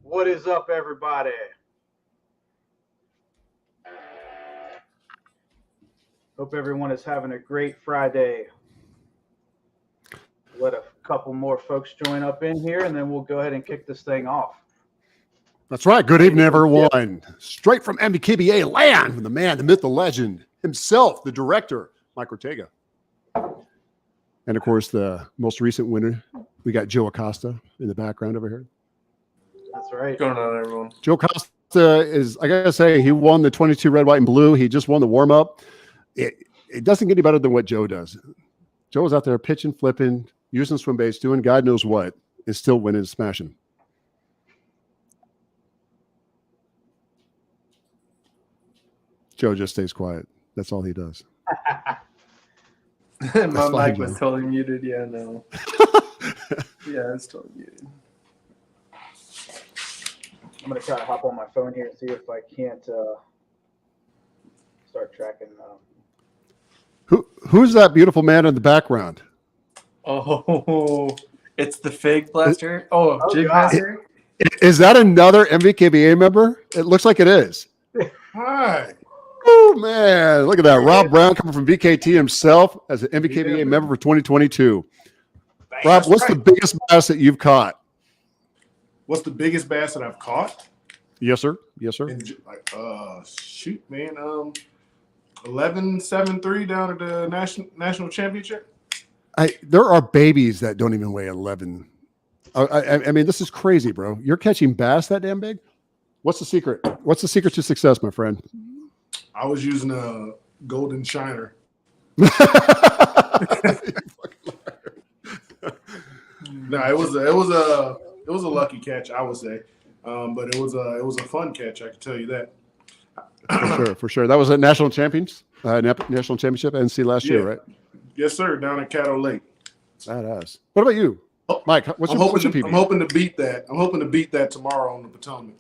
What is up, everybody? Hope everyone is having a great Friday. Let a couple more folks join up in here, and then we'll go ahead and kick this thing off. That's right. Good evening, everyone. Straight from NVKBA land, the man, the myth, the legend himself, the director, Mike Ortega. And, of course, the most recent winner, we got Joe Acosta in the background over here. That's right. What's going on, everyone? Joe Acosta is, I got to say, he won the 22 red, white, and blue. He just won the warm-up. It doesn't get any better than what Joe does. Joe was out there pitching, flipping, using swim baits, doing God knows what, and still winning and smashing. Joe just stays quiet. That's all he does. My mic was totally muted. Yeah, no. Yeah, it's totally muted. I'm going to try to hop on my phone here and see if I can't start tracking. Who's that beautiful man in the background? Oh, it's the Fig Blaster. Jig Master. Is that another NVKBA member? It looks like it is. Hi. Oh, man. Look at that. Rob Brown coming from VKT himself as an NVKBA member for 2022. Rob, what's the biggest bass that you've caught? What's the biggest bass that I've caught? Yes, sir. Yes, sir. Shoot, man. 11.73 down at the national championship. There are babies that don't even weigh 11. I mean, this is crazy, bro. You're catching bass that damn big? What's the secret? What's the secret to success, my friend? I was using a golden shiner. No, it was a lucky catch, I would say, but it was a fun catch. I can tell you that. For sure. That was at national championship NC last year, right? Yes, sir. Down at Caddo Lake. Badass. What about you, Mike? What's your PB? I'm hoping to beat that. I'm hoping to beat that tomorrow on the Potomac.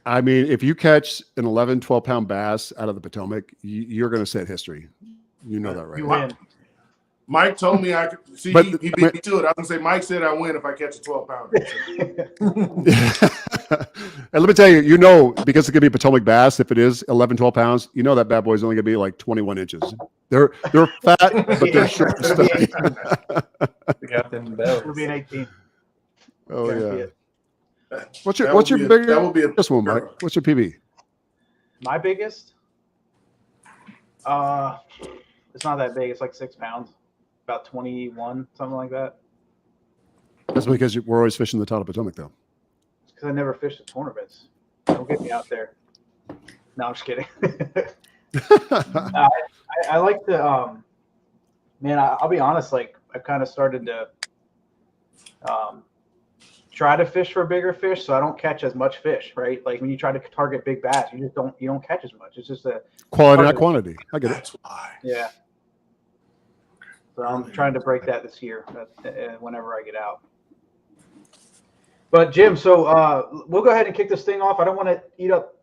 I mean, if you catch an 11, 12-pound bass out of the Potomac, you're going to set history. You know that, right? You win. Mike told me I could see. He beat me to it. I was gonna say Mike said I win if I catch a 12-pounder. And let me tell you, because it's gonna be a Potomac bass. If it is 11, 12 pounds, that bad boy's only gonna be like 21 inches. They're fat, but they're short and stuffy. They got them bells. It'll be an 18. Oh yeah. What's your biggest? That will be this one, Mike. What's your PB? My biggest? It's not that big. It's like 6 pounds. About 21, something like that. That's because we're always fishing the Tidal Potomac, though. because I never fished the tournaments. Don't get me out there. No, I'm just kidding. I like to, man, I'll be honest, like I've kind of started to try to fish for bigger fish so I don't catch as much fish, right? Like when you try to target big bass, you don't catch as much. It's just a quality, not quantity. I get it. That's why. Yeah. So I'm trying to break that this year whenever I get out. But Jim, so we'll go ahead and kick this thing off. I don't want to eat up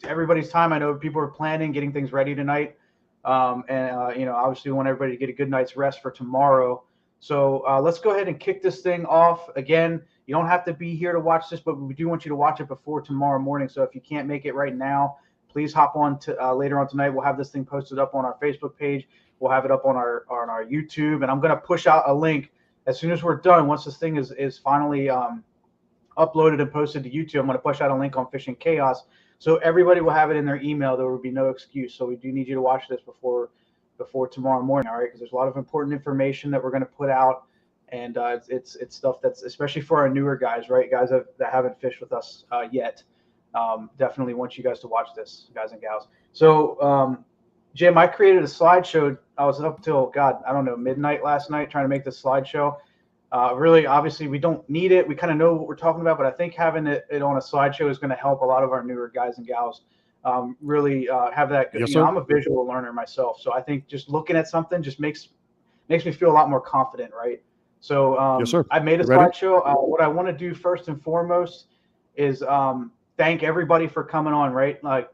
everybody's time. I know people are planning, getting things ready tonight. Obviously we want everybody to get a good night's rest for tomorrow. So let's go ahead and kick this thing off. Again, you don't have to be here to watch this, but we do want you to watch it before tomorrow morning. So if you can't make it right now, please hop on to later on tonight. We'll have this thing posted up on our Facebook page. We'll have it up on our YouTube, and I'm going to push out a link as soon as we're done. Once this thing is finally uploaded and posted to YouTube, I'm going to push out a link on Fishing Chaos, so everybody will have it in their email. There will be no excuse. So we do need you to watch this before tomorrow morning, all right? Because there's a lot of important information that we're going to put out, and it's stuff that's especially for our newer guys, right? Guys that haven't fished with us yet. Definitely want you guys to watch this, guys and gals. So, Jim, I created a slideshow. I was up till, midnight last night trying to make this slideshow. Really, obviously, we don't need it. We kind of know what we're talking about, but I think having it on a slideshow is going to help a lot of our newer guys and gals really have that. Yes, I'm a visual learner myself, so I think just looking at something just makes me feel a lot more confident, right? So yes, sir. I made a slideshow. What I want to do first and foremost is thank everybody for coming on, right? Like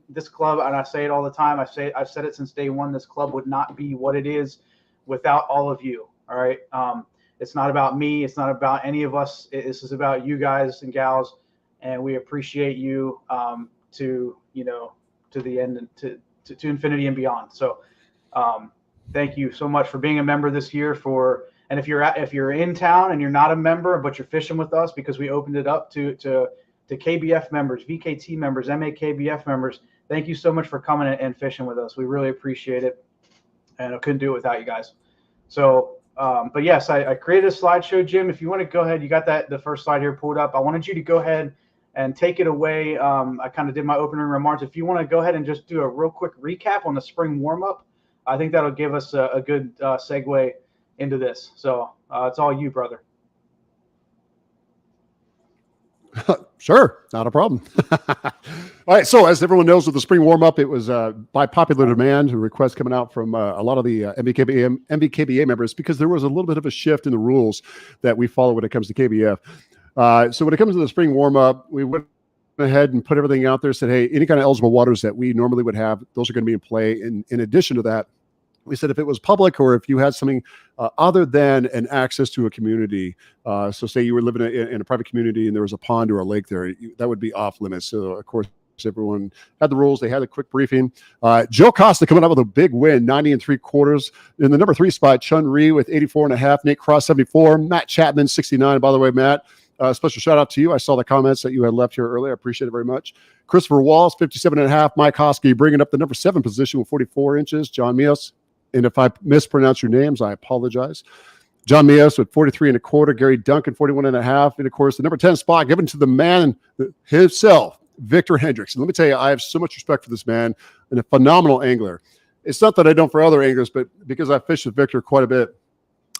this club, and I say it all the time. I've said it since day one. This club would not be what it is without all of you. All right. It's not about me. It's not about any of us. This is about you guys and gals, and we appreciate you to the end and to infinity and beyond. So thank you so much for being a member this year. And if you're in town and you're not a member, but you're fishing with us because we opened it up to KBF members, VKT members, MAKBF members, thank you so much for coming and fishing with us. We really appreciate it, and I couldn't do it without you guys. So, but yes, I created a slideshow, Jim. If you want to go ahead, you got the first slide here pulled up. I wanted you to go ahead and take it away. I kind of did my opening remarks. If you want to go ahead and just do a real quick recap on the spring warm-up, I think that'll give us a good segue into this. So it's all you, brother. Sure, not a problem. All right, so as everyone knows, with the spring warm-up, it was by popular demand, a request coming out from a lot of the NVKBA members, because there was a little bit of a shift in the rules that we follow when it comes to KBF. So when it comes to the spring warm-up, we went ahead and put everything out there, said, hey, any kind of eligible waters that we normally would have, those are going to be in play. And in addition to that, we said if it was public or if you had something other than an access to a community, so say you were living in a private community and there was a pond or a lake there, that would be off limits. So, of course, everyone had the rules. They had a quick briefing. Joe Costa coming up with a big win, 90 3/4. In the number 3 spot, Chun Ree with 84.5, Nate Cross 74, Matt Chapman 69. By the way, Matt, special shout out to you. I saw the comments that you had left here earlier. I appreciate it very much. Christopher Walls 57.5, Mike Hosky bringing up the number 7 position with 44 inches. John Mios. And if I mispronounce your names, I apologize. John Mios with 43.25, Gary Duncan 41.5, and of course the number 10 spot given to the man himself, Victor Hendricks. And let me tell you, I have so much respect for this man and a phenomenal angler. It's not that I don't for other anglers, but because I fished with Victor quite a bit,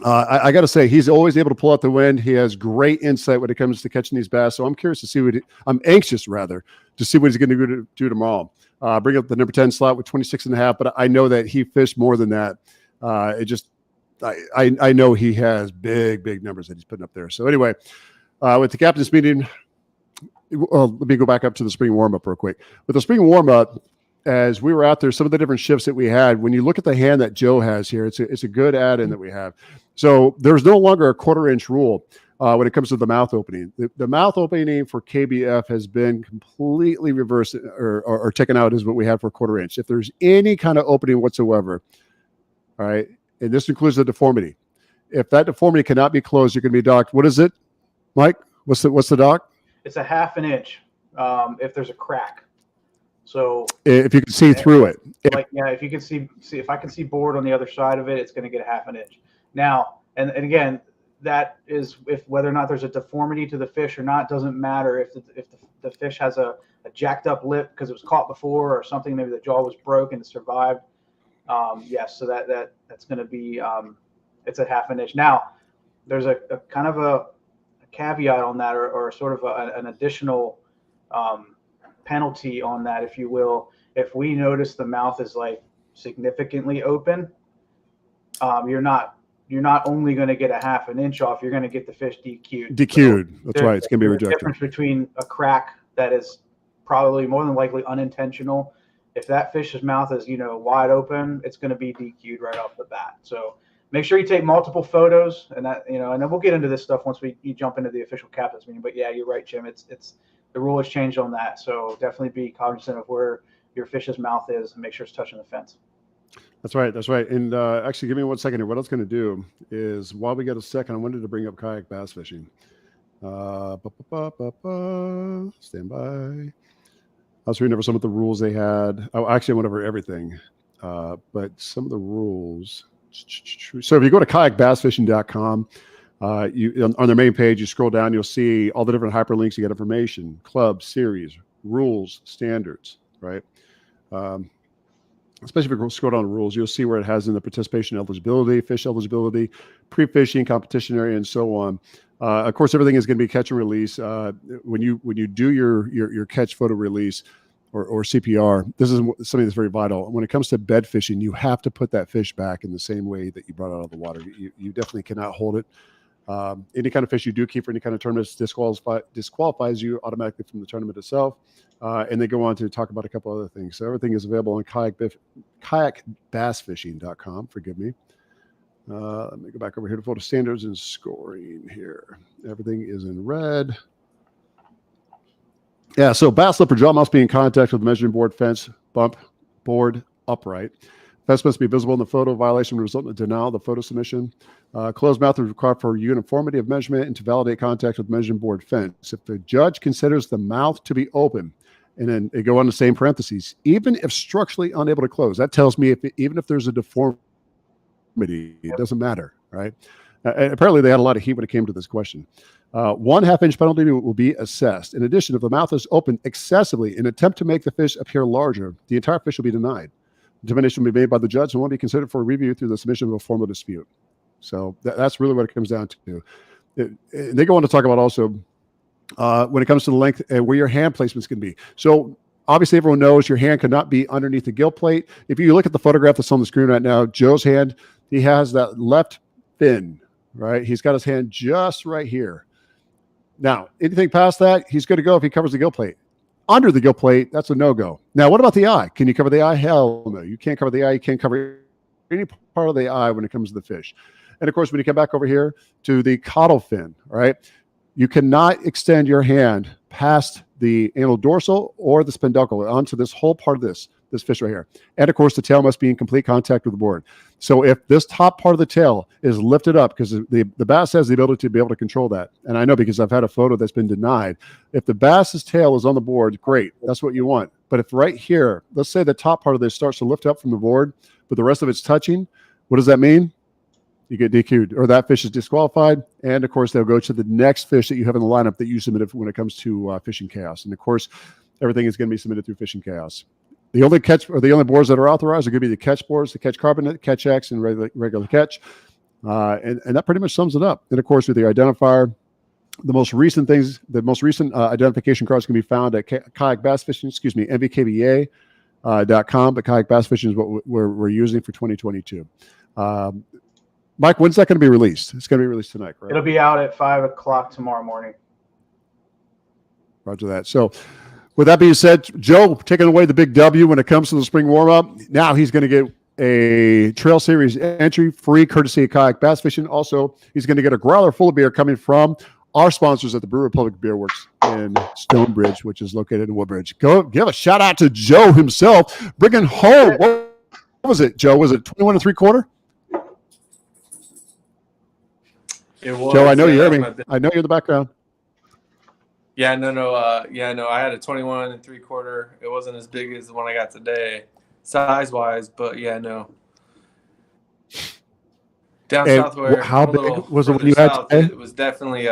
I got to say he's always able to pull out the wind. He has great insight when it comes to catching these bass. So I'm curious to see I'm anxious rather to see what he's going to do tomorrow. Bring up the number 10 slot with 26.5, but I know that he fished more than that. I know he has big numbers that he's putting up there. So anyway, with the captain's meeting, let me go back up to the spring warm-up real quick. With the spring warm-up, as we were out there, some of the different shifts that we had, when you look at the hand that Joe has here, it's a good add-in that we have. So there's no longer a 1/4-inch rule when it comes to the mouth opening. The mouth opening for KBF has been completely reversed or taken out as what we had for 1/4-inch. If there's any kind of opening whatsoever, all right, and this includes the deformity. If that deformity cannot be closed, you're going to be docked. What is it, Mike? What's the dock? It's a 1/2 inch if there's a crack. So if you can see through it, if you can see if I can see board on the other side of it, it's going to get a 1/2 inch. Now, and again, that is if whether or not there's a deformity to the fish or not doesn't matter. If the fish has a jacked up lip because it was caught before or something, maybe the jaw was broke and it survived. Yes, so that's going to be it's at half an inch. Now, there's a kind of a caveat on that, or sort of an additional penalty on that, if you will. If we notice the mouth is like significantly open, you're not only going to get a half an inch off, you're going to get the fish DQ'd. DQ'd. So that's right. It's going to be rejected. There's a difference between a crack that is probably more than likely unintentional. If that fish's mouth is, wide open, it's going to be DQ'd right off the bat. So make sure you take multiple photos, and that, and then we'll get into this stuff once you jump into the official captain's meeting. But yeah, you're right, Jim. It's the rule has changed on that. So definitely be cognizant of where your fish's mouth is and make sure it's touching the fence. That's right. That's right. And actually, give me 1 second here. What I was going to do is, while we get a second, I wanted to bring up kayak bass fishing. Stand by. I was reading over some of the rules they had. Oh, actually, I went over everything. But some of the rules. So if you go to kayakbassfishing.com, on their main page, you scroll down, you'll see all the different hyperlinks. You get information, club, series, rules, standards, right? Especially if you scroll down the rules, you'll see where it has in the participation eligibility, fish eligibility, pre-fishing, competition area, and so on. Of course, everything is going to be catch and release. When you do your catch photo release or CPR, this is something that's very vital. When it comes to bed fishing, you have to put that fish back in the same way that you brought it out of the water. You definitely cannot hold it. Any kind of fish you do keep for any kind of tournaments disqualifies you automatically from the tournament itself. And they go on to talk about a couple other things. So everything is available on kayakbassfishing.com. Forgive me. Let me go back over here to photo standards and scoring here. Everything is in red. Yeah, so bass lip or jaw must be in contact with the measuring board, fence, bump, board, upright. Fence must be visible in the photo. Violation will result in a denial of the photo submission. Closed mouth is required for uniformity of measurement and to validate contact with measuring board fence. If the judge considers the mouth to be open, and then they go on the same parentheses, even if structurally unable to close, that tells me even if there's a deformity, it doesn't matter, right? Apparently, they had a lot of heat when it came to this question. 1/2 inch penalty will be assessed. In addition, if the mouth is open excessively in an attempt to make the fish appear larger, the entire fish will be denied. Determination will be made by the judge and won't be considered for review through the submission of a formal dispute. So that's really what it comes down to. They go on to talk about also when it comes to the length and where your hand placement is going to be. So obviously, everyone knows your hand cannot be underneath the gill plate. If you look at the photograph that's on the screen right now, Joe's hand, he has that left fin, right? He's got his hand just right here. Now, anything past that, he's good to go if he covers the gill plate. Under the gill plate, that's a no-go. Now, what about the eye? Can you cover the eye? Hell no. You can't cover the eye. You can't cover any part of the eye when it comes to the fish. And, of course, when you come back over here to the caudal fin, right, you cannot extend your hand past the anal dorsal or the spenducle onto this whole part of this fish right here. And, of course, the tail must be in complete contact with the board. So if this top part of the tail is lifted up, because the bass has the ability to be able to control that. And I know because I've had a photo that's been denied. If the bass's tail is on the board, great. That's what you want. But if right here, let's say the top part of this starts to lift up from the board, but the rest of it's touching, what does that mean? You get DQ'd, or that fish is disqualified. And, of course, they'll go to the next fish that you have in the lineup that you submitted when it comes to Fishing Chaos. And, of course, everything is going to be submitted through Fishing Chaos. The only catch or the only boards that are authorized are going to be the catch boards, the catch carbonate, catch X, and regular catch. And that pretty much sums it up. And, of course, with the identifier, the most recent identification cards can be found at kayak bass fishing, NVKBA.com. But kayak bass fishing is what we're using for 2022. Mike, when's that going to be released? It's going to be released tonight, right? It'll be out at 5 o'clock tomorrow morning. Roger that. So, with that being said, Joe taking away the big W when it comes to the spring warm-up. Now he's going to get a Trail Series entry, free courtesy of Kayak Bass Fishing. Also, he's going to get a growler full of beer coming from our sponsors at the Brew Republic Beer Works in Stonebridge, which is located in Woodbridge. Go give a shout-out to Joe himself, bringing home, what was it, Joe? Was it 21 3/4? It was. Joe, I know you hear me. I know you're in the background. Yeah, no. I had a 21 3/4. It wasn't as big as the one I got today, size-wise, but yeah, no. Down And south where how a big little was it when further you had south, today? it was definitely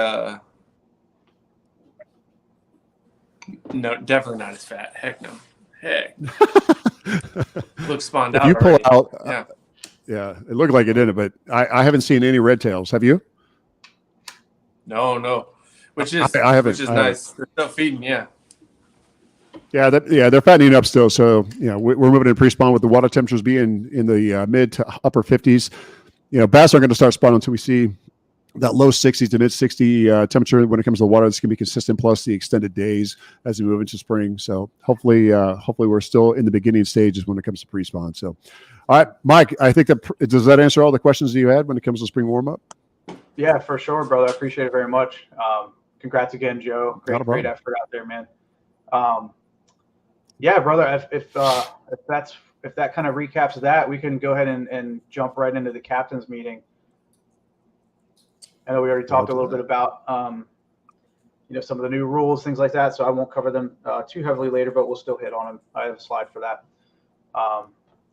no, definitely not as fat. Heck no. Heck. Looks spawned If out you pull already. out, Yeah. yeah, it looked like it didn't, but I haven't seen any red tails. Have you? No. Which is I haven't. which is I haven't. nice. They're still feeding, yeah. Yeah, they're fattening up still. So we're moving into pre-spawn with the water temperatures being in the mid to upper 50s. Bass aren't going to start spawning until we see that low 60s to mid 60 temperature when it comes to the water. That's going to be consistent, plus the extended days as we move into spring. So hopefully we're still in the beginning stages when it comes to pre-spawn. So, all right, Mike, I think does that answer all the questions that you had when it comes to spring warm-up? Yeah, for sure, brother. I appreciate it very much. Congrats again, Joe. Great effort out there, man. Yeah, brother. If that kind of recaps that, we can go ahead and jump right into the captain's meeting. I know we already talked a little bit about some of the new rules, things like that. So I won't cover them too heavily later, but we'll still hit on them. I have a slide for that.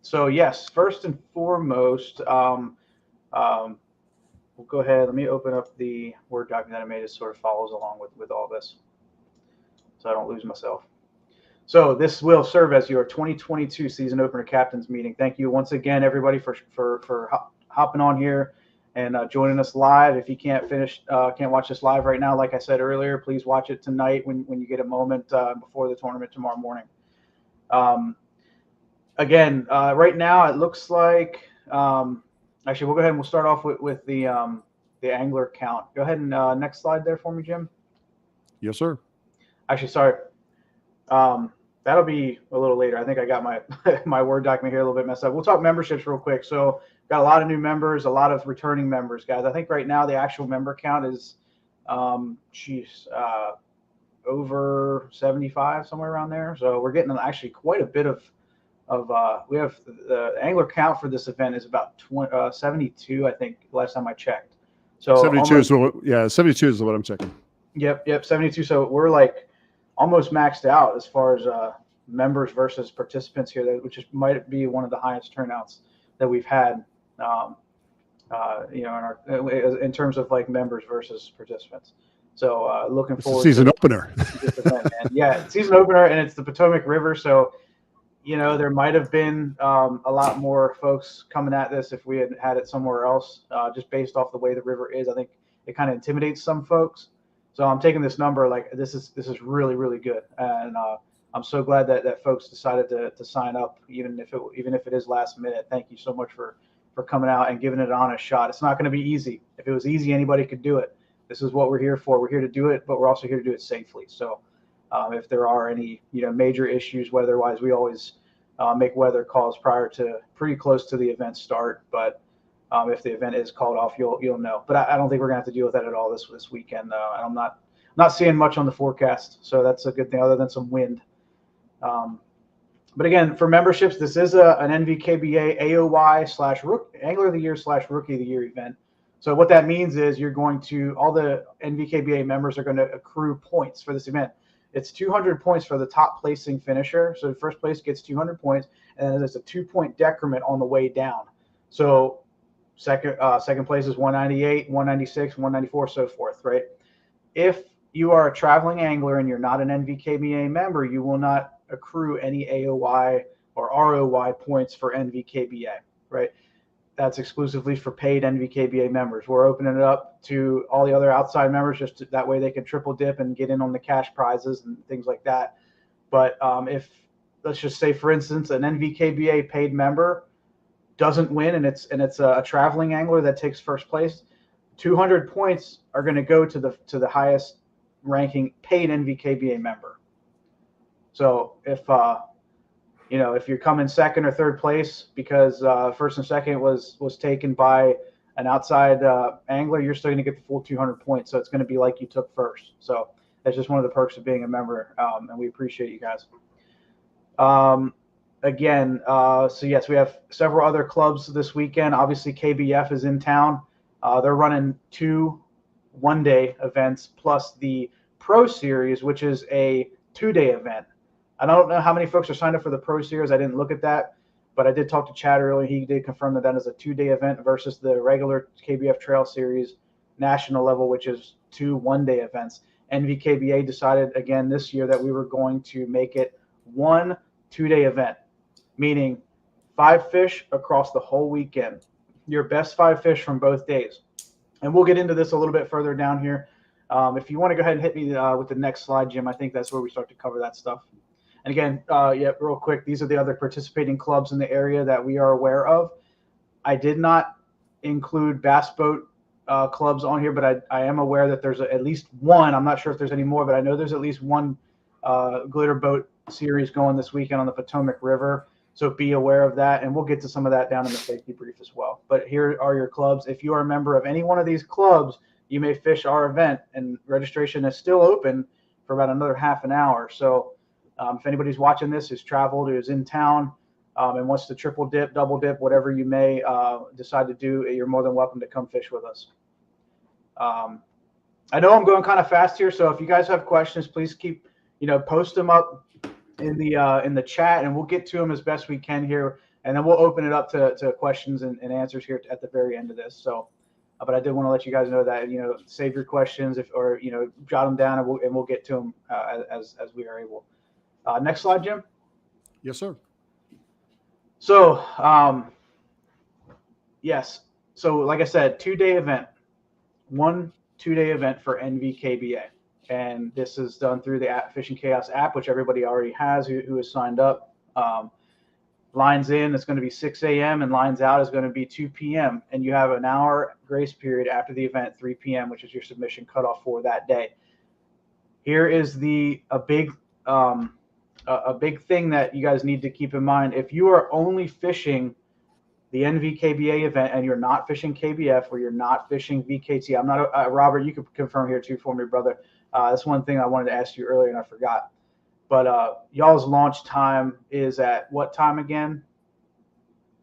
So yes, first and foremost, we'll go ahead. Let me open up the Word document that I made. It sort of follows along with all this, so I don't lose myself. So this will serve as your 2022 season opener captains meeting. Thank you once again, everybody, for hopping on here and joining us live. If you can't watch this live right now, like I said earlier, please watch it tonight when you get a moment before the tournament tomorrow morning. Again, right now it looks like actually we'll go ahead and we'll start off with the angler count. Go ahead and next slide there for me, Jim. Yes, sir. Actually, sorry. That'll be a little later. I think I got my my Word document here a little bit messed up. We'll talk memberships real quick. So got a lot of new members, a lot of returning members, guys. I think right now the actual member count is, over 75, somewhere around there. So we're getting actually quite a bit of we have the angler count for this event is about 72, I think, last time I checked. So 72 72 is what I'm checking. Yep, 72. So we're like almost maxed out as far as members versus participants here, which might be one of the highest turnouts that we've had, in terms of like members versus participants. So looking forward to season opener. This event, man. Yeah, season opener, and it's the Potomac River. So there might have been a lot more folks coming at this if we had it somewhere else, just based off the way the river is. I think it kind of intimidates some folks. So I'm taking this number like this is really, really good, and I'm so glad that folks decided to sign up, even if it is last minute. Thank you so much for coming out and giving it an honest shot. It's not going to be easy. If it was easy, anybody could do it. This is what we're here for. We're here to do it, but we're also here to do it safely. So if there are any major issues weather-wise, we always make weather calls pretty close to the event start. But if the event is called off, you'll know. But I don't think we're gonna have to deal with that at all this weekend. I'm not seeing much on the forecast, so that's a good thing, other than some wind. But again, for memberships, this is an NVKBA AOY / Angler of the Year / Rookie of the Year event. So what that means is all the NVKBA members are going to accrue points for this event. It's 200 points for the top placing finisher. So first place gets 200 points, and then there's a 2-point decrement on the way down. So second place is 198, 196, 194, so forth, right? If you are a traveling angler and you're not an NVKBA member, you will not accrue any AOY or ROY points for NVKBA, right? That's exclusively for paid NVKBA members. We're opening it up to all the other outside members, that way they can triple dip and get in on the cash prizes and things like that. But if, let's just say, for instance, an NVKBA paid member doesn't win and it's a traveling angler that takes first place, 200 points are going to go to the highest ranking paid NVKBA member. So if you're coming second or third place because first and second was taken by an outside angler, you're still going to get the full 200 points. So it's going to be like you took first. So that's just one of the perks of being a member, and we appreciate you guys. So yes, we have several other clubs this weekend. Obviously, KBF is in town. They're running 2 one-day events plus the Pro Series, which is a 2-day event. I don't know how many folks are signed up for the Pro Series. I didn't look at that, But I did talk to Chad earlier. He did confirm that is a 2-day event versus the regular KBF Trail Series national level, which is 2 1-day events. NVKBA decided again this year that we were going to make it 1 2-day event, meaning 5 fish across the whole weekend. Your best 5 fish from both days. And we'll get into this a little bit further down here. If you want to go ahead and hit me with the next slide, Jim, I think that's where we start to cover that stuff. And again, real quick, these are the other participating clubs in the area that we are aware of. I did not include bass boat clubs on here, but I am aware that there's at least one. I'm not sure if there's any more, but I know there's at least one glitter boat series going this weekend on the Potomac River. So be aware of that, and we'll get to some of that down in the safety brief as well. But here are your clubs. If you are a member of any one of these clubs, you may fish our event, and registration is still open for about another half an hour. So if anybody's watching this, who's traveled, who's in town, and wants to triple dip, double dip, whatever you may decide to do, you're more than welcome to come fish with us. I know I'm going kind of fast here, so if you guys have questions, please keep, post them up in the chat, and we'll get to them as best we can here, and then we'll open it up to questions and answers here at the very end of this. So, but I did want to let you guys know that save your questions or jot them down, and we'll get to them as we are able. Next slide, Jim. Yes, sir. So, yes. So, like I said, 2-day event, 1 2-day event for NVKBA. And this is done through the Fishing Chaos app, which everybody already has who has signed up. Lines in, it's going to be 6 a.m. and lines out is going to be 2 p.m. And you have an hour grace period after the event, 3 p.m., which is your submission cutoff for that day. Here is a big thing that you guys need to keep in mind. If you are only fishing the NVKBA event and you're not fishing KBF or you're not fishing VKT, I'm not Robert, you could confirm here too for me, brother. That's one thing I wanted to ask you earlier and I forgot. But y'all's launch time is at what time again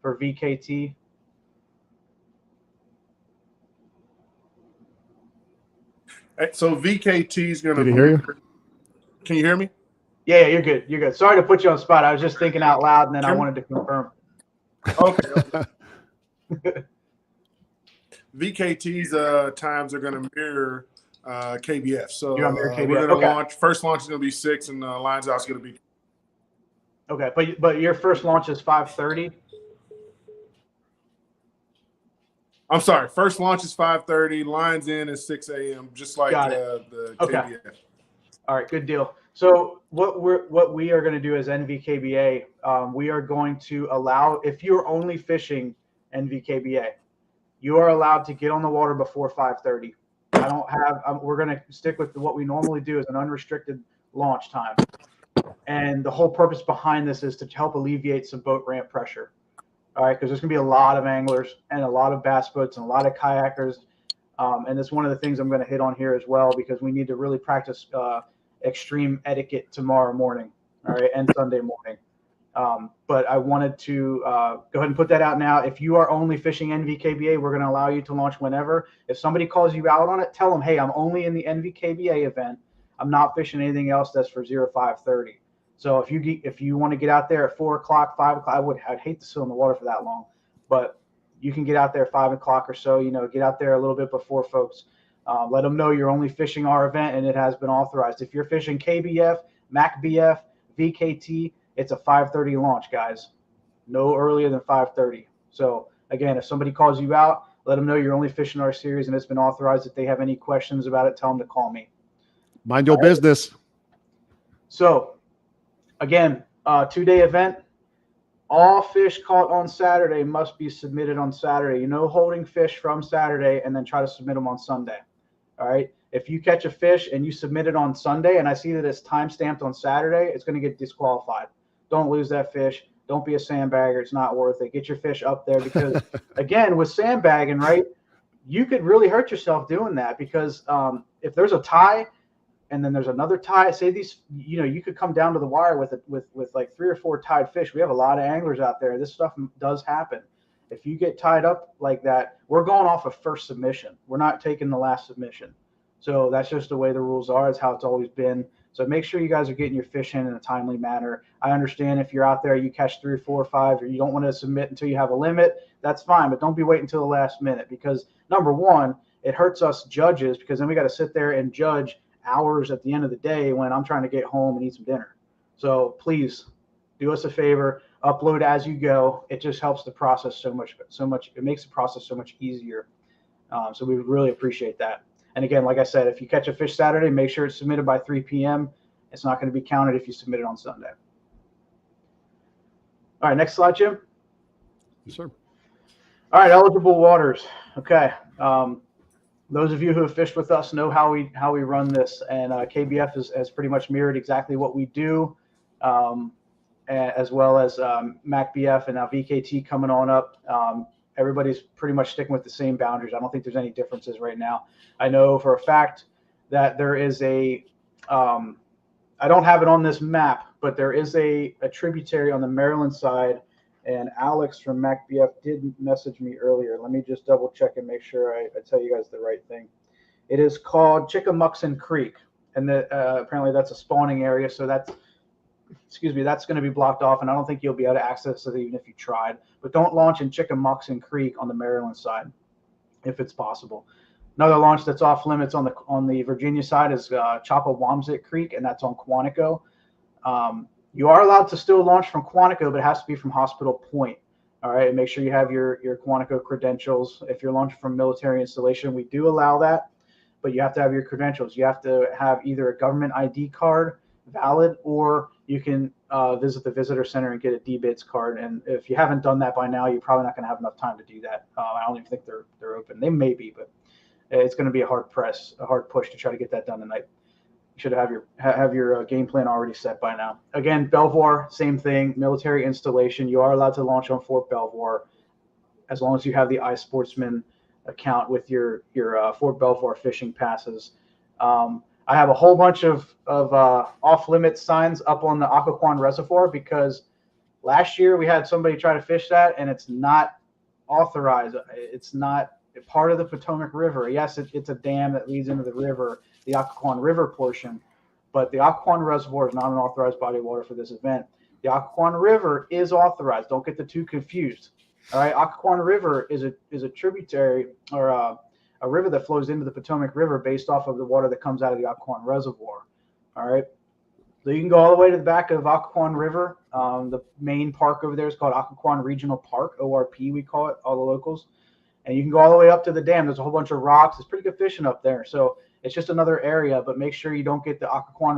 for VKT? So VKT is going to. Did he hear you? Can you hear me? Yeah, you're good. You're good. Sorry to put you on the spot. I was just thinking out loud, and then I wanted to confirm. Okay. VKT's times are going to mirror KBF. So KBF. we're going to launch. First launch is going to be 6, and lines out is going to be. Okay, but your first launch is 5:30. I'm sorry. First launch is 5:30. Lines in is 6 a.m. Just like the Okay. KBF. All right, good deal. So what we are going to do as NVKBA, we are going to allow, if you're only fishing NVKBA, you are allowed to get on the water before 5:30. We're going to stick with what we normally do as an unrestricted launch time. And the whole purpose behind this is to help alleviate some boat ramp pressure. All right, because there's going to be a lot of anglers and a lot of bass boats and a lot of kayakers. And it's one of the things I'm going to hit on here as well, because we need to really practice extreme etiquette tomorrow morning, all right, and Sunday morning. But I wanted to go ahead and put that out now. If you are only fishing NVKBA, we're going to allow you to launch whenever. If somebody calls you out on it, tell them, hey, I'm only in the NVKBA event. I'm not fishing anything else that's for 05:30. So if you want to get out there at 4 o'clock, 5 o'clock, I'd hate to sit in the water for that long, but you can get out there 5 o'clock or so. Get out there a little bit before folks. Let them know you're only fishing our event and it has been authorized. If you're fishing KBF, MacBF, VKT, it's a 5:30 launch, guys. No earlier than 5:30. So again, if somebody calls you out, let them know you're only fishing our series and it's been authorized. If they have any questions about it, tell them to call me. Mind your business. So again, 2-day event. All fish caught on Saturday must be submitted on Saturday. Holding fish from Saturday and then try to submit them on Sunday. All right. If you catch a fish and you submit it on Sunday and I see that it's time stamped on Saturday, it's going to get disqualified. Don't lose that fish. Don't be a sandbagger. It's not worth it. Get your fish up there because, again, with sandbagging, right, you could really hurt yourself doing that because if there's a tie and then there's another tie, say these, you could come down to the wire with like 3 or 4 tied fish. We have a lot of anglers out there. This stuff does happen. If you get tied up like that, we're going off of first submission. We're not taking the last submission. So that's just the way the rules are. It's how it's always been. So make sure you guys are getting your fish in a timely manner. I understand if you're out there, you catch 3 or 4 or 5, or you don't want to submit until you have a limit, that's fine. But don't be waiting until the last minute, because number one, it hurts us judges, because then we got to sit there and judge hours at the end of the day when I'm trying to get home and eat some dinner. So please do us a favor, upload as you go. It just helps the process so much. It makes the process so much easier. So we would really appreciate that. And again, like I said, if you catch a fish Saturday, make sure it's submitted by 3 p.m. It's not going to be counted if you submit it on Sunday. All right, next slide, Jim. Yes, sir. All right, eligible waters. Okay. Those of you who have fished with us know how we run this, and KBF has pretty much mirrored exactly what we do, as well as MacBF and now VKT coming on up. Everybody's pretty much sticking with the same boundaries. I don't think there's any differences right now. I know for a fact that there is I don't have it on this map, but there is a tributary on the Maryland side, and Alex from MacBF did message me earlier. Let me just double check and make sure I tell you guys the right thing. It is called Chickamuxon Creek, and apparently that's a spawning area, so that's going to be blocked off, and I don't think you'll be able to access it even if you tried. But don't launch in Chickamuxon Creek on the Maryland side if it's possible. Another launch that's off limits on the Virginia side is Chapawamsit Creek, and that's on Quantico. You are allowed to still launch from Quantico, but it has to be from Hospital Point. All right, and make sure you have your Quantico credentials. If you're launching from military installation, we do allow that, but you have to have your credentials. You have to have either a government ID card valid, or you can visit the visitor center and get a DBITS card. And if you haven't done that by now, you're probably not going to have enough time to do that. I don't even think they're open. They may be, but it's going to be a hard push to try to get that done tonight. You should have your game plan already set by now. Again, Belvoir, same thing. Military installation. You are allowed to launch on Fort Belvoir as long as you have the iSportsman account with your Fort Belvoir fishing passes. I have a whole bunch of off-limits signs up on the Occoquan Reservoir, because last year we had somebody try to fish that, and it's not authorized. It's not part of the Potomac River. Yes, it's a dam that leads into the river, the Occoquan River portion, but the Occoquan Reservoir is not an authorized body of water for this event. The Occoquan River is authorized. Don't get the two confused. All right, Occoquan River is a tributary, or a river that flows into the Potomac River based off of the water that comes out of the Occoquan Reservoir. All right, so you can go all the way to the back of Occoquan River. The main park over there is called Occoquan Regional Park, ORP we call it, all the locals. And you can go all the way up to the dam. There's a whole bunch of rocks. It's pretty good fishing up there. So it's just another area, but make sure you don't get the Occoquan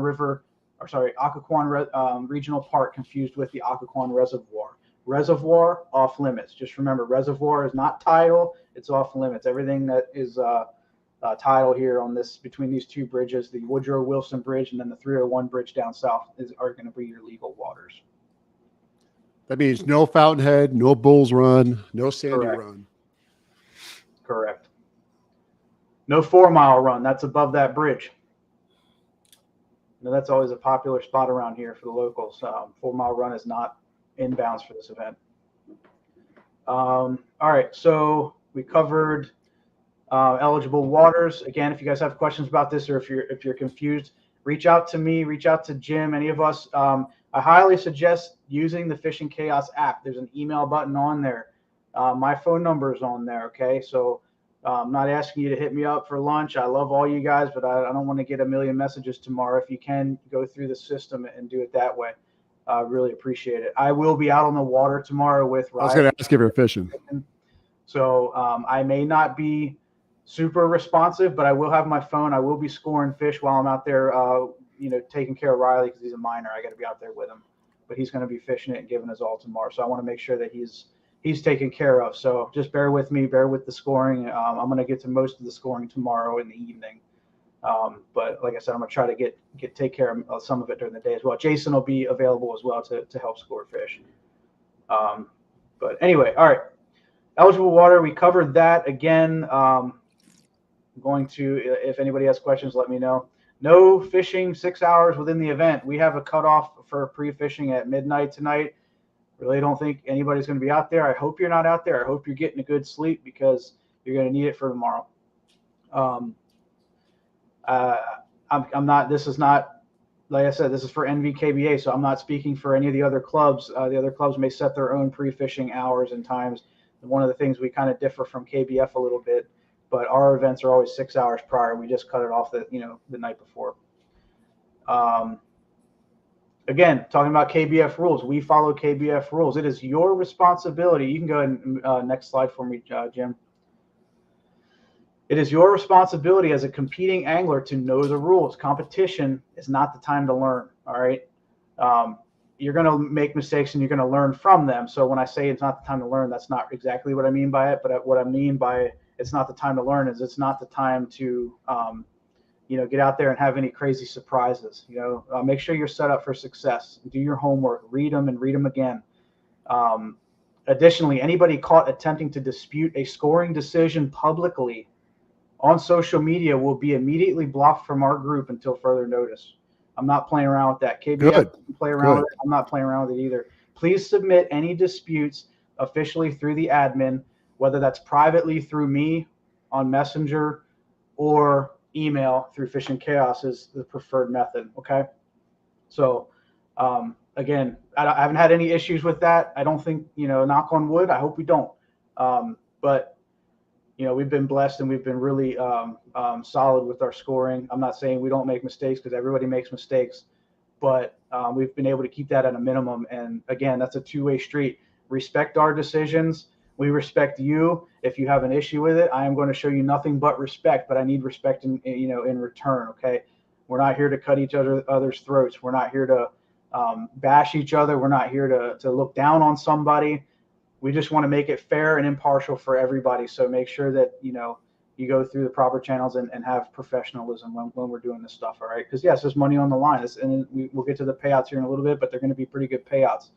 Regional Park confused with the Occoquan Reservoir. Reservoir, off limits. Just remember, reservoir is not tidal. It's off limits. Everything that is tidal here between these two bridges, the Woodrow Wilson Bridge and then the 301 Bridge down south, are going to be your legal waters. That means no Fountainhead, no Bulls Run, no Sandy Run. Correct. No 4 Mile Run. That's above that bridge. Now, that's always a popular spot around here for the locals. 4 Mile Run is not inbounds for this event. All right, so we covered eligible waters. Again, if you guys have questions about this, or if you're confused, reach out to me, reach out to Jim, any of us. I highly suggest using the Fishing Chaos app. There's an email button on there. My phone number is on there, okay? So I'm not asking you to hit me up for lunch. I love all you guys, but I don't want to get a million messages tomorrow. If you can, go through the system and do it that way. I really appreciate it. I will be out on the water tomorrow with Ryan. I was going to ask if you're fishing. So I may not be super responsive, but I will have my phone. I will be scoring fish while I'm out there, taking care of Riley, because he's a minor. I got to be out there with him. But he's going to be fishing it and giving his all tomorrow. So I want to make sure that he's taken care of. So just bear with me, bear with the scoring. I'm going to get to most of the scoring tomorrow in the evening. But like I said, I'm going to try to take care of some of it during the day as well. Jason will be available as well to help score fish. But anyway, all right. Eligible water, we covered that. Again, going to, if anybody has questions, let me know. No fishing 6 hours within the event. We have a cutoff for pre-fishing at midnight tonight. Really don't think anybody's going to be out there. I hope you're not out there. I hope you're getting a good sleep, because you're going to need it for tomorrow. I'm not. This is not like I said, this is for NVKBA, so I'm not speaking for any of the other clubs. The other clubs may set their own pre-fishing hours and times. One of the things we kind of differ from KBF a little bit, but our events are always 6 hours prior. We just cut it off the night before. Again, talking about KBF rules, we follow KBF rules. It is your responsibility. You can go ahead and next slide for me, Jim. It is your responsibility as a competing angler to know the rules. Competition is not the time to learn. All right. You're going to make mistakes and you're going to learn from them. So when I say it's not the time to learn, that's not exactly what I mean by it. But what I mean by it's not the time to learn is it's not the time to, get out there and have any crazy surprises. Make sure you're set up for success. Do your homework, read them and read them again. Additionally, anybody caught attempting to dispute a scoring decision publicly on social media will be immediately blocked from our group until further notice. I'm not playing around with that. KBF doesn't play around with it. I'm not playing around with it either. Please submit any disputes officially through the admin, whether that's privately through me on Messenger or email through Fishing Chaos is the preferred method. Okay. So, again, I haven't had any issues with that. I don't think, knock on wood, I hope we don't. But we've been blessed and we've been really solid with our scoring. I'm not saying we don't make mistakes because everybody makes mistakes, but we've been able to keep that at a minimum. And again, that's a two-way street. Respect our decisions. We respect you. If you have an issue with it, I am going to show you nothing but respect, but I need respect in return. Okay. We're not here to cut each other's throats. We're not here to bash each other. We're not here to look down on somebody. We just want to make it fair and impartial for everybody. So make sure that, you go through the proper channels and have professionalism when we're doing this stuff. All right. Because yes, there's money on the line. And we'll get to the payouts here in a little bit, but they're going to be pretty good payouts.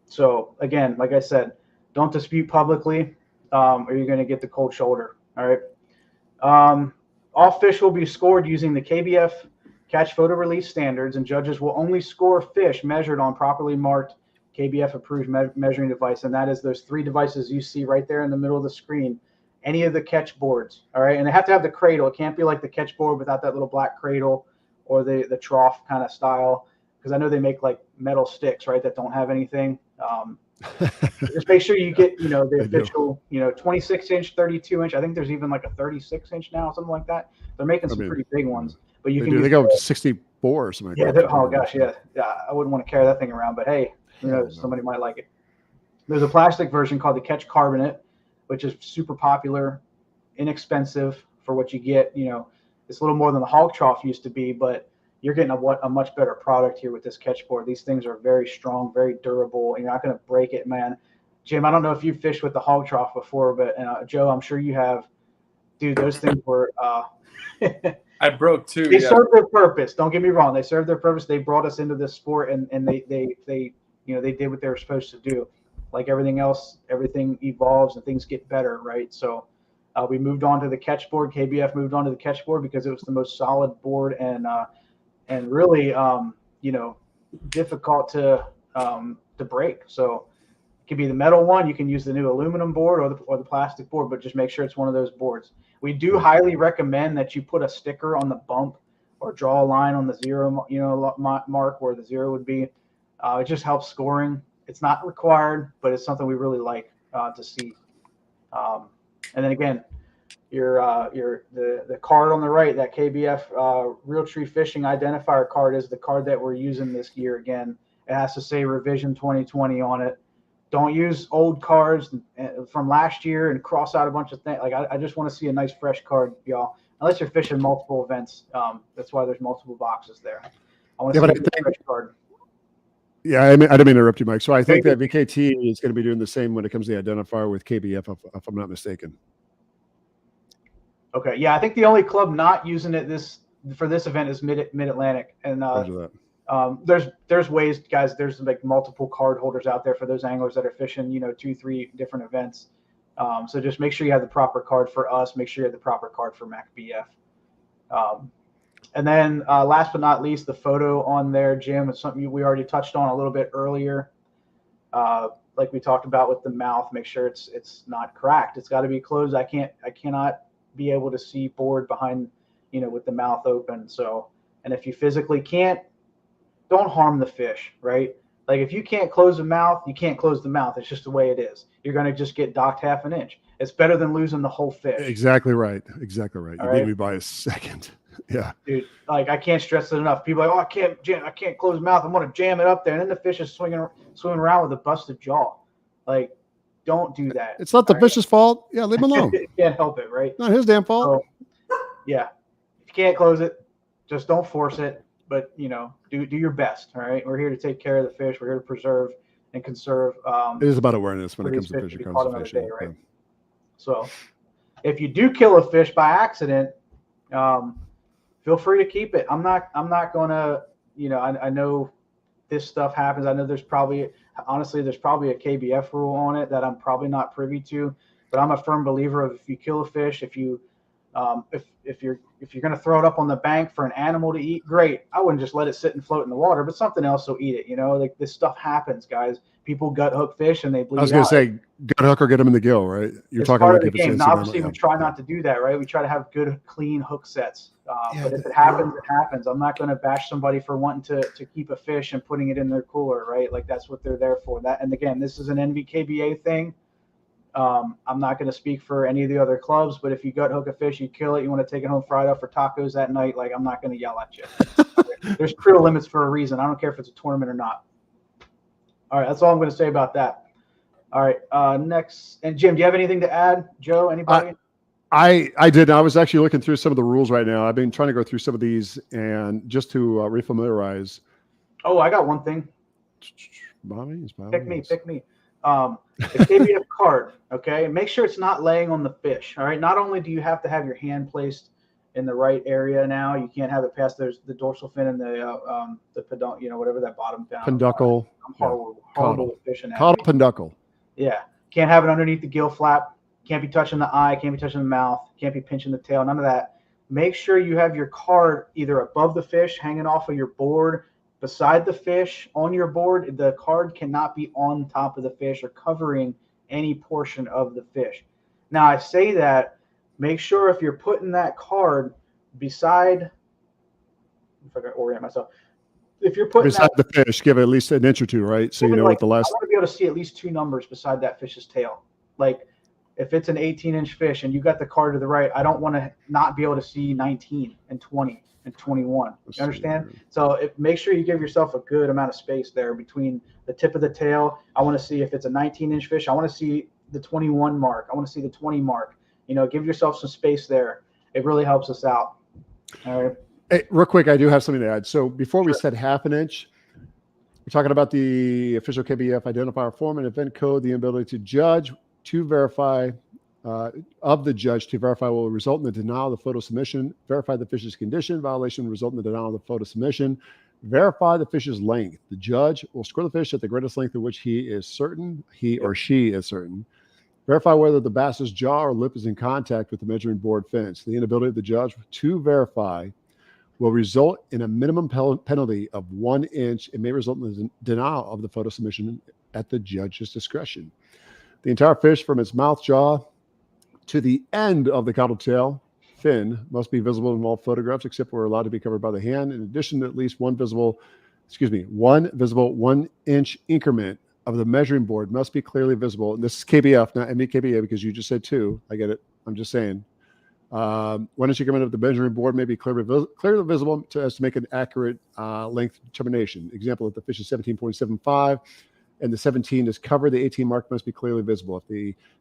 So again, like I said, don't dispute publicly or you're going to get the cold shoulder. All right. All fish will be scored using the KBF catch photo release standards, and judges will only score fish measured on properly marked KBF approved measuring device. And that is those 3 devices you see right there in the middle of the screen, any of the catch boards. All right. And they have to have the cradle. It can't be like the catch board without that little black cradle or the trough kind of style. Because I know they make like metal sticks, right, that don't have anything. Just make sure you get, the official, 26-inch, 32-inch. I think there's even like a 36-inch now, something like that. They're making some pretty big ones. But they go up to 64 or something. Yeah. Oh gosh, yeah. I wouldn't want to carry that thing around, but hey, somebody might like it. There's a plastic version called the Catch Carbonate, which is super popular, inexpensive for what you get. It's a little more than the hog trough used to be, but you're getting a much better product here with this catch board. These things are very strong, very durable, and you're not going to break it, man. Jim, I don't know if you've fished with the hog trough before, but Joe, I'm sure you have. Dude, those things were I broke 2. They served their purpose. Don't get me wrong. They served their purpose. They brought us into this sport, and they did what they were supposed to do. Like everything else, everything evolves and things get better, right? So we moved on to the catch board. KBF moved on to the catch board because it was the most solid board and really, difficult to break. So it could be the metal one. You can use the new aluminum board or the plastic board, but just make sure it's one of those boards. We do highly recommend that you put a sticker on the bump or draw a line on the 0, mark where the 0 would be. It just helps scoring. It's not required, but it's something we really like to see. And then again, the card on the right, that KBF Real Tree Fishing Identifier card is the card that we're using this year. Again, it has to say Revision 2020 on it. Don't use old cards from last year and cross out a bunch of things. Like I just want to see a nice fresh card, y'all. Unless you're fishing multiple events, that's why there's multiple boxes there. I want to see a fresh card. Yeah, I didn't mean to interrupt you, Mike. So I think that VKT is going to be doing the same when it comes to the identifier with KBF, if I'm not mistaken. Okay, yeah, I think the only club not using it for this event is Mid-Atlantic, and there's ways, guys. There's like multiple card holders out there for those anglers that are fishing, 2-3 different events. So just make sure you have the proper card for us. Make sure you have the proper card for MacBF. And then last but not least, the photo on there, Jim, is something we already touched on a little bit earlier. Like we talked about with the mouth, make sure it's not cracked. It's got to be closed. I cannot be able to see board behind, with the mouth open. So And if you physically can't, don't harm the fish, right? Like if you can't close the mouth, you can't close the mouth. It's just the way it is. You're going to just get docked half an inch. It's better than losing the whole fish. Exactly right. Exactly right. All You right? beat me by a second. Yeah. Dude, like I can't stress it enough. People are like, I can't close the mouth. I'm going to jam it up there. And then the fish is swimming around with a busted jaw. Like, don't do that. It's not the All fish's fault. Yeah, leave him alone. You can't help it, right? Not his damn fault. So, yeah. If you can't close it, just don't force it. But, you know, do your best, all right? We're here to take care of the fish. We're here to preserve and conserve. It is about awareness when it comes to fish fishing. to be caught another day, right? So if you do kill a fish by accident, feel free to keep it. I'm not going to, you know, I know this stuff happens. I know there's probably a KBF rule on it that I'm probably not privy to, but I'm a firm believer of if you kill a fish, if you're going to throw it up on the bank for an animal to eat, great. I wouldn't just let it sit and float in the water, but something else will eat it. You know, like this stuff happens, guys. People gut hook fish and they bleed. I was going to say, gut hook or get them in the gill, right? You're it's talking part about of the game. Now, obviously, we try not to do that, right? We try to have good, clean hook sets. But if it happens, it happens. I'm not going to bash somebody for wanting to keep a fish and putting it in their cooler, right? Like that's what they're there for. That, and again, this is an NVKBA thing. I'm not going to speak for any of the other clubs, but if you gut hook a fish, you kill it, you want to take it home fried up for tacos that night, like I'm not going to yell at you. There's creel limits for a reason. I don't care if it's a tournament or not. All right, that's all I'm going to say about that. All right, next. And Jim, do you have anything to add? Joe, anybody? I did. I was actually looking through some of the rules right now. I've been trying to go through some of these and just to refamiliarize. Oh, I got one thing. Bobby? Pick me. The KBF card, okay? Make sure it's not laying on the fish, all right? Not only do you have to have your hand placed in the right area now, you can't have it past the dorsal fin and the peduncle, you know, whatever that bottom down. Penducle. I'm horrible with fishing. Caudal penducle. Yeah. Can't have it underneath the gill flap. Can't be touching the eye. Can't be touching the mouth. Can't be pinching the tail. None of that. Make sure you have your card either above the fish, hanging off of your board, beside the fish, on your board. The card cannot be on top of the fish or covering any portion of the fish. Now, I say that, make sure if you're putting that card beside, if I can orient myself, if you're putting beside the fish, give it at least an inch or two, right? So you know what the last. I want to be able to see at least two numbers beside that fish's tail. Like if it's an 18-inch fish and you got the card to the right, I don't want to not be able to see 19 and 20 and 21. You understand? So make sure you give yourself a good amount of space there between the tip of the tail. I want to see if it's a 19-inch fish. I want to see the 21 mark. I want to see the 20 mark. You know, give yourself some space there. It really helps us out. All right. Hey, real quick, I do have something to add. So before we said half an inch, we're talking about the official KBF identifier form and event code, the ability to judge, to verify, of the judge to verify will result in the denial of the photo submission, verify the fish's condition, violation will result in the denial of the photo submission, verify the fish's length. The judge will score the fish at the greatest length of which he or she is certain. Verify whether the bass's jaw or lip is in contact with the measuring board fence. The inability of the judge to verify will result in a minimum penalty of 1 inch. It may result in the denial of the photo submission at the judge's discretion. The entire fish from its mouth, jaw, to the end of the caudal tail fin must be visible in all photographs except where allowed to be covered by the hand. In addition, at least one visible 1 inch increment of the measuring board must be clearly visible. And this is KBF, not NVKBA, because you just said 2. I get it. I'm just saying. 1 inch increment of the measuring board may be clearly visible as to make an accurate length determination. Example, if the fish is 17.75 and the 17 is covered, the 18 mark must be clearly visible.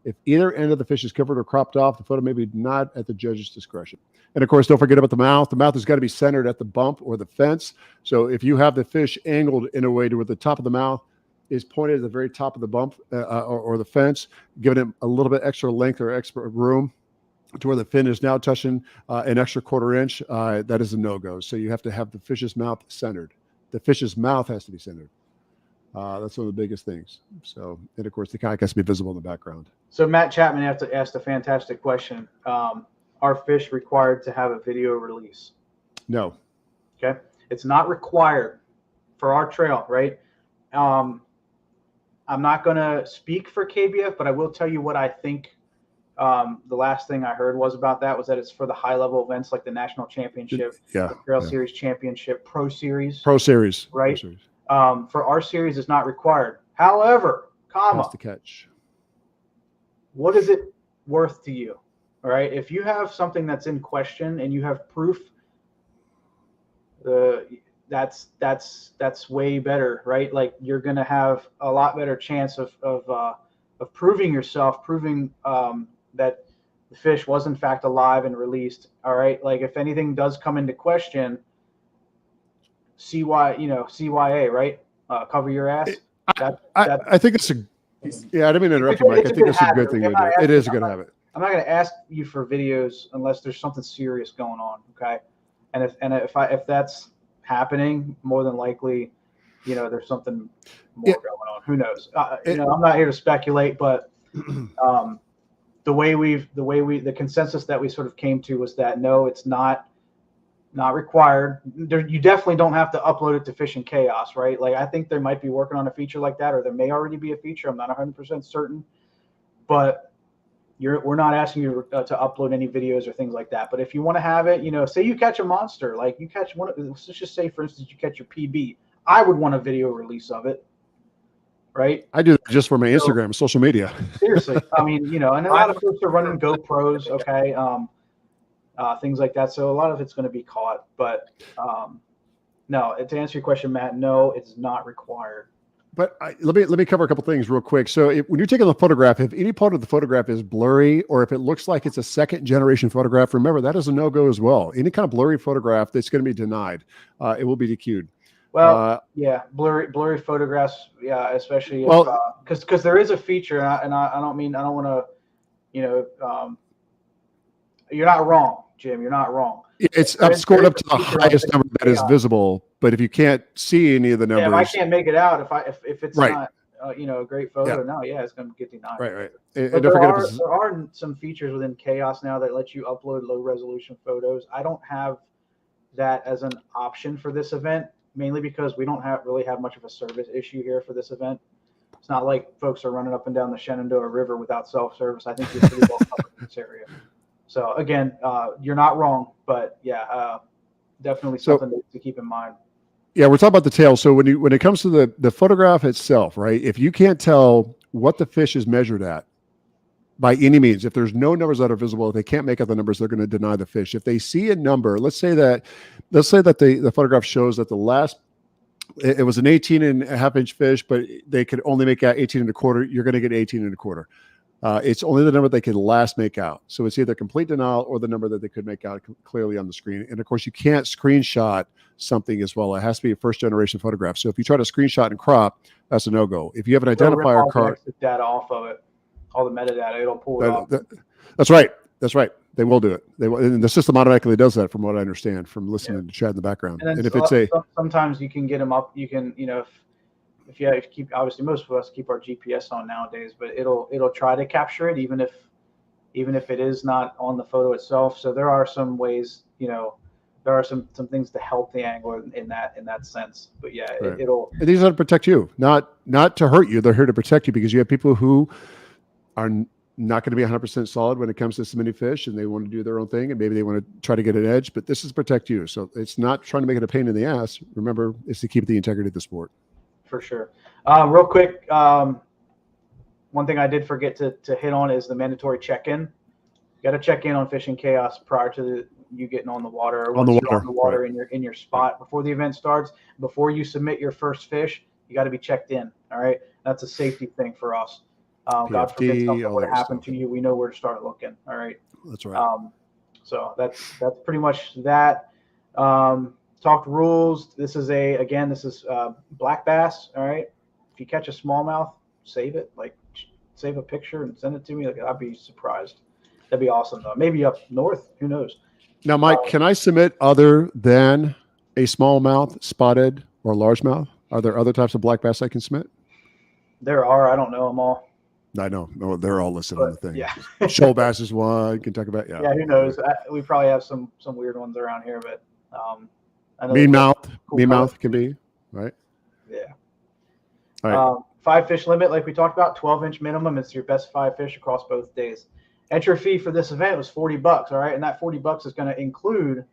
If either end of the fish is covered or cropped off, the photo may be not at the judge's discretion. And of course, don't forget about the mouth. The mouth has got to be centered at the bump or the fence. So if you have the fish angled in a way to where the top of the mouth is pointed at the very top of the bump or the fence, giving it a little bit extra length or extra room to where the fin is now touching an extra 1/4 inch, that is a no-go. So you have to have the fish's mouth centered. The fish's mouth has to be centered. That's one of the biggest things. So, and of course, the kayak has to be visible in the background. So Matt Chapman asked a fantastic question. Are fish required to have a video release? No. Okay. It's not required for our trail, right? I'm not going to speak for KBF, but I will tell you what I think The last thing I heard was about that was that it's for the high level events like the national championship, the Trail Series championship, Pro Series, right? Pro series. For our series, it's not required. However, Pass the catch. what is it worth to you? All right. If you have something that's in question and you have proof, that's way better, right? Like you're going to have a lot better chance of proving yourself, proving that the fish was in fact alive and released. All right. Like if anything does come into question, CYA, right? Cover your ass. I think it's a. Yeah, I didn't mean to interrupt you, Mike. I think it's a good thing to do. It is a good habit. I'm not going to ask you for videos unless there's something serious going on, okay? And if that's happening, more than likely, there's something more going on. Who knows? I'm not here to speculate, but the consensus that we sort of came to was that no, it's not required. You definitely don't have to upload it to Fishing Chaos, right? Like I think they might be working on a feature like that, or there may already be a feature. I'm not 100% certain, but we're not asking you to upload any videos or things like that. But if you want to have it, say you catch a monster, like you catch one. Let's just say, for instance, you catch your PB. I would want a video release of it, right? I do that just for my Instagram and social media. Seriously, I mean, and a lot of folks are running GoPros, okay. Things like that. So a lot of it's going to be caught, but no, to answer your question, Matt, no, it's not required. But let me cover a couple things real quick. So when you're taking the photograph, if any part of the photograph is blurry or if it looks like it's a second generation photograph, remember that is a no-go as well. Any kind of blurry photograph that's going to be denied, it will be DQ'd. Well, yeah, blurry photographs, yeah, especially because there is a feature, and I don't want to, you're not wrong, Jim. You're not wrong. I've scored up to the highest number that is visible, but if you can't see any of the numbers, if I can't make it out, if it's not a great photo, it's going to get denied. Right. But there are some features within Chaos now that let you upload low resolution photos. I don't have that as an option for this event, mainly because we don't really have much of a service issue here for this event. It's not like folks are running up and down the Shenandoah River without self-service. I think you're pretty well covered in this area. So again, you're not wrong, but definitely something to keep in mind. Yeah, we're talking about the tail. So when it comes to the photograph itself, right? If you can't tell what the fish is measured at by any means, if there's no numbers that are visible, if they can't make out the numbers, they're going to deny the fish. If they see a number, let's say that the photograph shows that the last it was an 18.5 inch fish, but they could only make out 18.25. You're going to get 18.25. It's only the number they can last make out. So it's either complete denial or the number that they could make out clearly on the screen. And of course, you can't screenshot something as well. It has to be a first generation photograph. So if you try to screenshot and crop, that's a no-go. If you have an identifier card, data off of it, all the metadata, it'll pull it off. That's right. They will do it. And the system automatically does that, from what I understand from listening to Chad in the background. And if it's sometimes you can get them up. You can, if you keep, obviously most of us keep our GPS on nowadays, but it'll try to capture it even if it is not on the photo itself. So there are some ways, there are some things to help the angler in that sense. But yeah, right. And these are to protect you, not to hurt you. They're here to protect you because you have people who are not going to be 100% solid when it comes to submitting fish, and they want to do their own thing, and maybe they want to try to get an edge. But this is to protect you. So it's not trying to make it a pain in the ass. Remember, it's to keep the integrity of the sport. For sure. Real quick, one thing I did forget to hit on is the mandatory check-in. You got to check in on Fishing Chaos prior to you getting on the water. Or on the water right. in your spot before the event starts. Before you submit your first fish, you got to be checked in. All right, that's a safety thing for us. God forbid something would happen to you. We know where to start looking. All right. That's right. So that's pretty much that. Talked rules. This is black bass. All right. If you catch a smallmouth, save it. Like, save a picture and send it to me. Like, I'd be surprised. That'd be awesome though. Maybe up north. Who knows? Now, Mike, can I submit other than a smallmouth, spotted, or largemouth? Are there other types of black bass I can submit? There are. I don't know them all. I know. No, they're all listed on the thing. Yeah. Shoal bass is one. Kentucky bass. Yeah. Yeah. Who knows? We probably have some weird ones around here, but mean-mouth can be, right? Yeah. All right. 5 fish limit, like we talked about, 12-inch minimum. It's your best 5 fish across both days. Entry fee for this event was $40. All right, and that $40 is going to include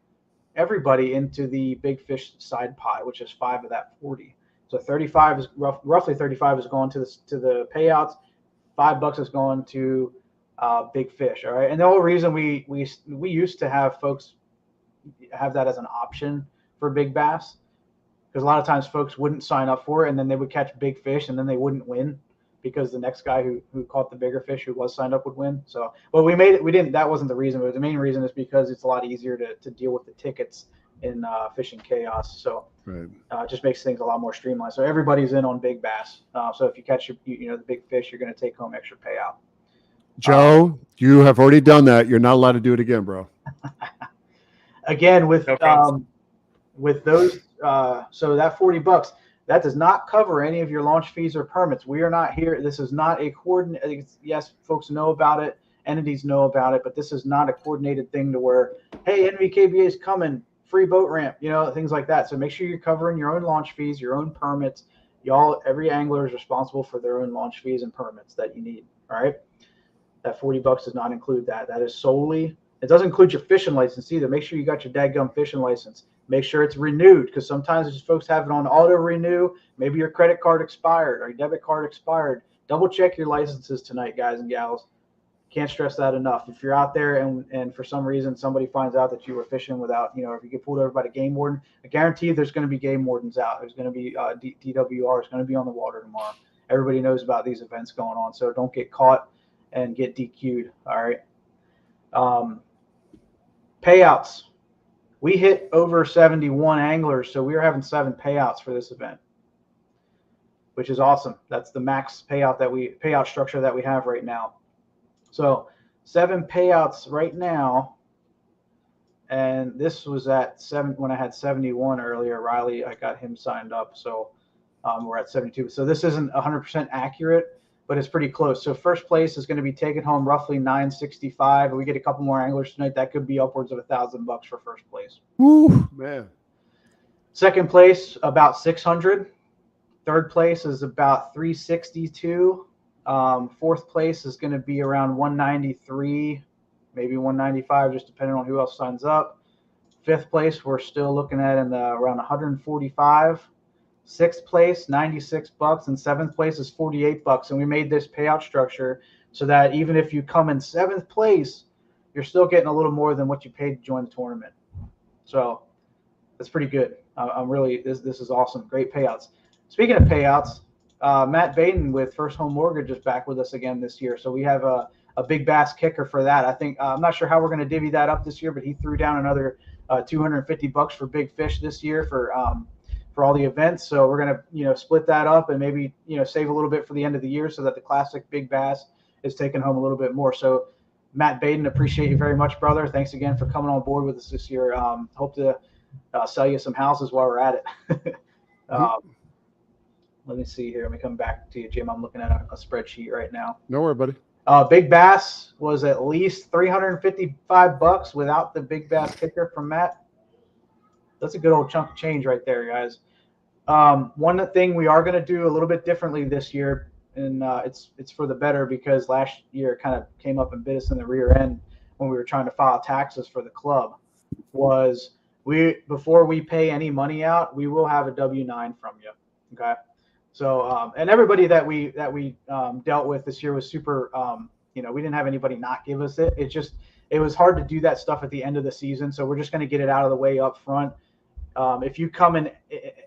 everybody into the big fish side pot, which is 5 of that 40. So 35 is roughly 35 is going to the payouts. $5 is going to big fish. All right, and the whole reason we used to have folks have that as an option for big bass, because a lot of times folks wouldn't sign up for it, and then they would catch big fish, and then they wouldn't win because the next guy who caught the bigger fish who was signed up would win. So, well, we didn't. That wasn't the reason, but the main reason is because it's a lot easier to deal with the tickets in Fishing Chaos. So, Right. it just makes things a lot more streamlined. So everybody's in on big bass. So if you catch the big fish, you're going to take home extra payout. Joe, you have already done that. You're not allowed to do it again, bro. Again, with No problem. with those, so that $40, that does not cover any of your launch fees or permits. We are not here. This is not a coordinated. Yes, folks know about it. Entities know about it, but this is not a coordinated thing to where, hey, NVKBA is coming, free boat ramp, things like that. So make sure you're covering your own launch fees, your own permits. Every angler is responsible for their own launch fees and permits that you need. All right. That $40 does not include that. That is solely, it doesn't include your fishing license either. Make sure you got your dadgum fishing license. Make sure it's renewed, because sometimes just folks have it on auto renew. Maybe your credit card expired or your debit card expired. Double check your licenses tonight, guys and gals. Can't stress that enough. If you're out there and for some reason somebody finds out that you were fishing without, if you get pulled over by the game warden, I guarantee there's going to be game wardens out. There's going to be DWR is going to be on the water tomorrow. Everybody knows about these events going on, so don't get caught and get DQ'd. All right. Payouts. We hit over 71 anglers, so we are having 7 payouts for this event, which is awesome. That's the max payout structure that we have right now. So 7 payouts right now, and this was at 7 when I had 71 earlier. Riley, I got him signed up, so we're at 72. So this isn't 100% accurate, but it's pretty close. So first place is going to be taking home roughly $965. We get a couple more anglers tonight. That could be upwards of $1,000 for first place. Woo, man. Second place, about 600. Third place is about 362. Fourth place is going to be around 193, maybe 195, just depending on who else signs up. Fifth place, we're still looking at around 145. Sixth place, $96, and seventh place is $48. And we made this payout structure so that even if you come in 7th place, you're still getting a little more than what you paid to join the tournament. So that's pretty good. This is awesome. Great payouts. Speaking of payouts, Matt Baden with First Home Mortgage is back with us again this year. So we have a big bass kicker for that. I think I'm not sure how we're going to divvy that up this year, but he threw down another $250 for big fish this year for all the events. So we're going to, split that up and maybe, save a little bit for the end of the year so that the classic big bass is taking home a little bit more. So Matt Baden, appreciate you very much, brother. Thanks again for coming on board with us this year. Hope to sell you some houses while we're at it. Let me see here. Let me come back to you, Jim. I'm looking at a spreadsheet right now. No worry, buddy. Big bass was at least $355 without the big bass kicker from Matt. That's a good old chunk of change right there, guys. One thing we are going to do a little bit differently this year, and it's for the better, because last year it kind of came up and bit us in the rear end when we were trying to file taxes for the club, was before we pay any money out, we will have a W-9 from you. Okay. So, and everybody that we dealt with this year was super, we didn't have anybody not give us it. It was hard to do that stuff at the end of the season. So we're just going to get it out of the way up front. If you come in,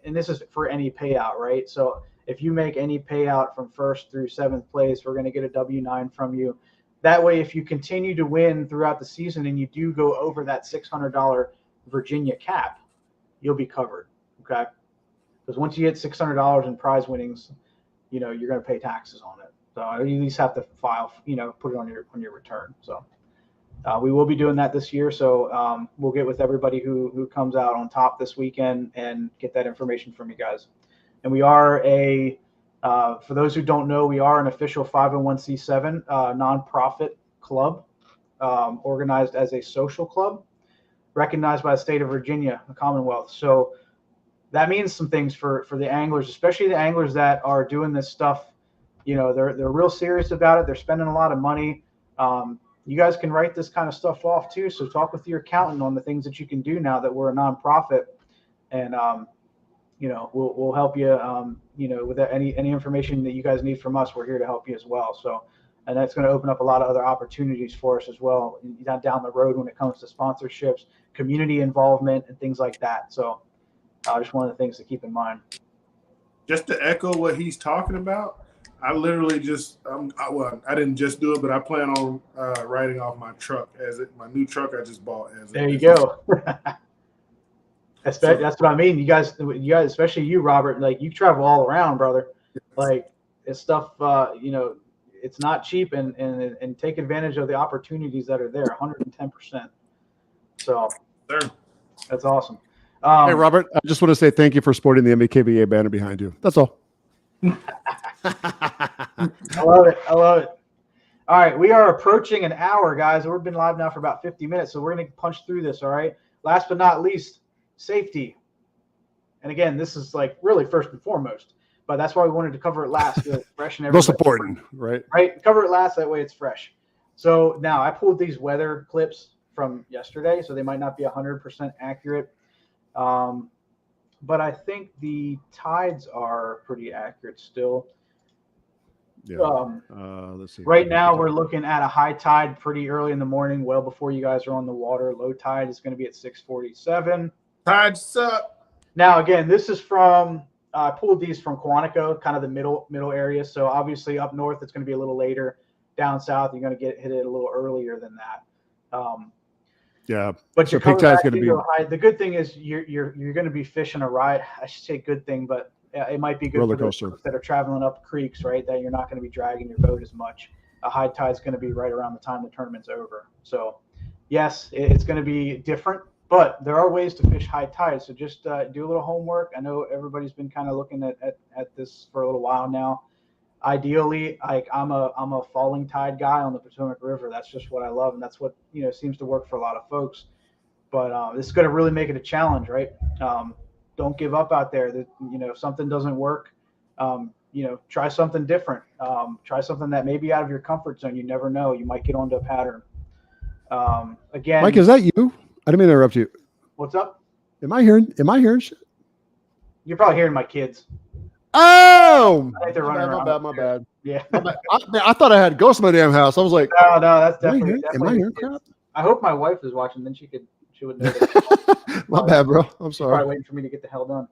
and this is for any payout, right? So if you make any payout from 1st through 7th place, we're going to get a W-9 from you. That way, if you continue to win throughout the season and you do go over that $600 Virginia cap, you'll be covered. Okay. Because once you hit $600 in prize winnings, you're going to pay taxes on it. So you at least have to file, put it on your return. So we will be doing that this year. So we'll get with everybody who comes out on top this weekend and get that information from you guys. And we are for those who don't know, we are an official 501c7 nonprofit club, organized as a social club, recognized by the state of Virginia, the Commonwealth. So that means some things for the anglers, especially the anglers that are doing this stuff. They're real serious about it. They're spending a lot of money. you guys can write this kind of stuff off too. So talk with your accountant on the things that you can do now that we're a nonprofit, and we'll help you. With any information that you guys need from us, we're here to help you as well. So, and that's going to open up a lot of other opportunities for us as well down the road when it comes to sponsorships, community involvement, and things like that. So, just one of the things to keep in mind. Just to echo what he's talking about, I literally just I didn't just do it, but I plan on writing off my truck my new truck I just bought. There you go. That's what I mean. You guys, especially you, Robert. Like, you travel all around, brother. Like, it's stuff. It's not cheap, and take advantage of the opportunities that are there. 110%. So, sure. That's awesome. Hey, Robert, I just want to say thank you for sporting the NVKBA banner behind you. That's all. I love it. All right, we are approaching an hour, guys. We've been live now for about 50 minutes, so we're going to punch through this, all right? Last but not least, safety. And again, this is like really first and foremost, but that's why we wanted to cover it last. So it's fresh and most important, right? Right. Cover it last. That way it's fresh. So now I pulled these weather clips from yesterday, so they might not be 100% accurate. But I think the tides are pretty accurate still. Yeah. Let's see. Right now we're looking at a high tide pretty early in the morning, well before you guys are on the water. Low tide is going to be at 6:47. Tides suck. Now, again, this is from I pulled these from Quantico, kind of the middle area. So obviously up north, it's going to be a little later. Down south, you're going to hit it a little earlier than that. Yeah, but so peak tide's going to be high. The good thing is you're going to be fishing a ride. I should say good thing, but it might be good roller for those coaster that are traveling up creeks, right? That you're not going to be dragging your boat as much. A high tide's going to be right around the time the tournament's over. So, yes, it's going to be different, but there are ways to fish high tide. So just do a little homework. I know everybody's been kind of looking at this for a little while now. Ideally, I'm a falling tide guy on the Potomac River. That's just what I love, and that's what seems to work for a lot of folks. But this is going to really make it a challenge, right? Don't give up out there. If something doesn't work, try something different. Try something that may be out of your comfort zone. You never know. You might get onto a pattern. Again, Mike, is that you? I didn't mean to interrupt you. What's up? Am I hearing shit? You're probably hearing my kids. Oh, I think they're running around. my bad. Yeah. I thought I had ghosts in my damn house. I was like, no, that's definitely. Am I hearing crap? I hope my wife is watching. Then she would know. That. My bad, bro. I'm sorry. Probably waiting for me to get the hell done.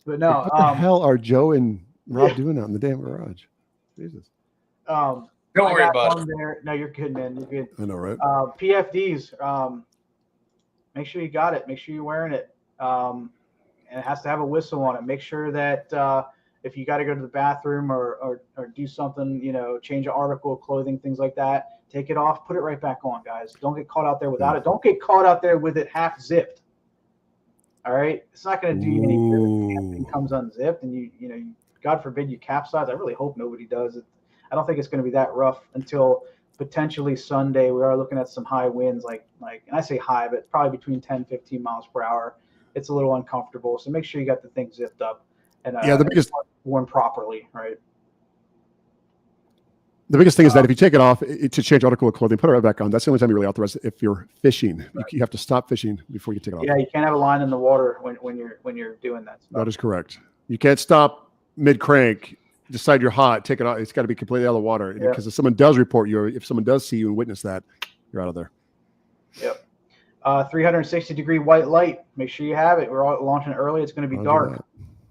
But no. What the hell are Joe and Rob doing out in the damn garage? Jesus. Don't worry about it. No, you're good, man. You're good. I know, right? PFDs. Make sure you got it. Make sure you're wearing it. And it has to have a whistle on it. Make sure that if you got to go to the bathroom or do something, change an article of clothing, things like that, take it off, put it right back on, guys. Don't get caught out there without it. Don't get caught out there with it half zipped. All right, it's not going to do you any good if it comes unzipped and you God forbid you capsize. I really hope nobody does it. I don't think it's going to be that rough until potentially Sunday. We are looking at some high winds, like, and I say high, but probably between 10, 15 miles per hour. It's a little uncomfortable. So make sure you got the thing zipped up and the biggest worn properly, right? The biggest thing is that if you take it off to change article of clothing, put it right back on. That's the only time you're really authorized. If you're fishing, you have to stop fishing before you take it off. Yeah, you can't have a line in the water when you're doing that stuff. That is correct. You can't stop mid crank, decide you're hot, take it off. It's got to be completely out of the water because if someone does report you, or if someone does see you and witness that, you're out of there. Yep. 360-degree white light. Make sure you have it. We're all launching early. It's going to be dark.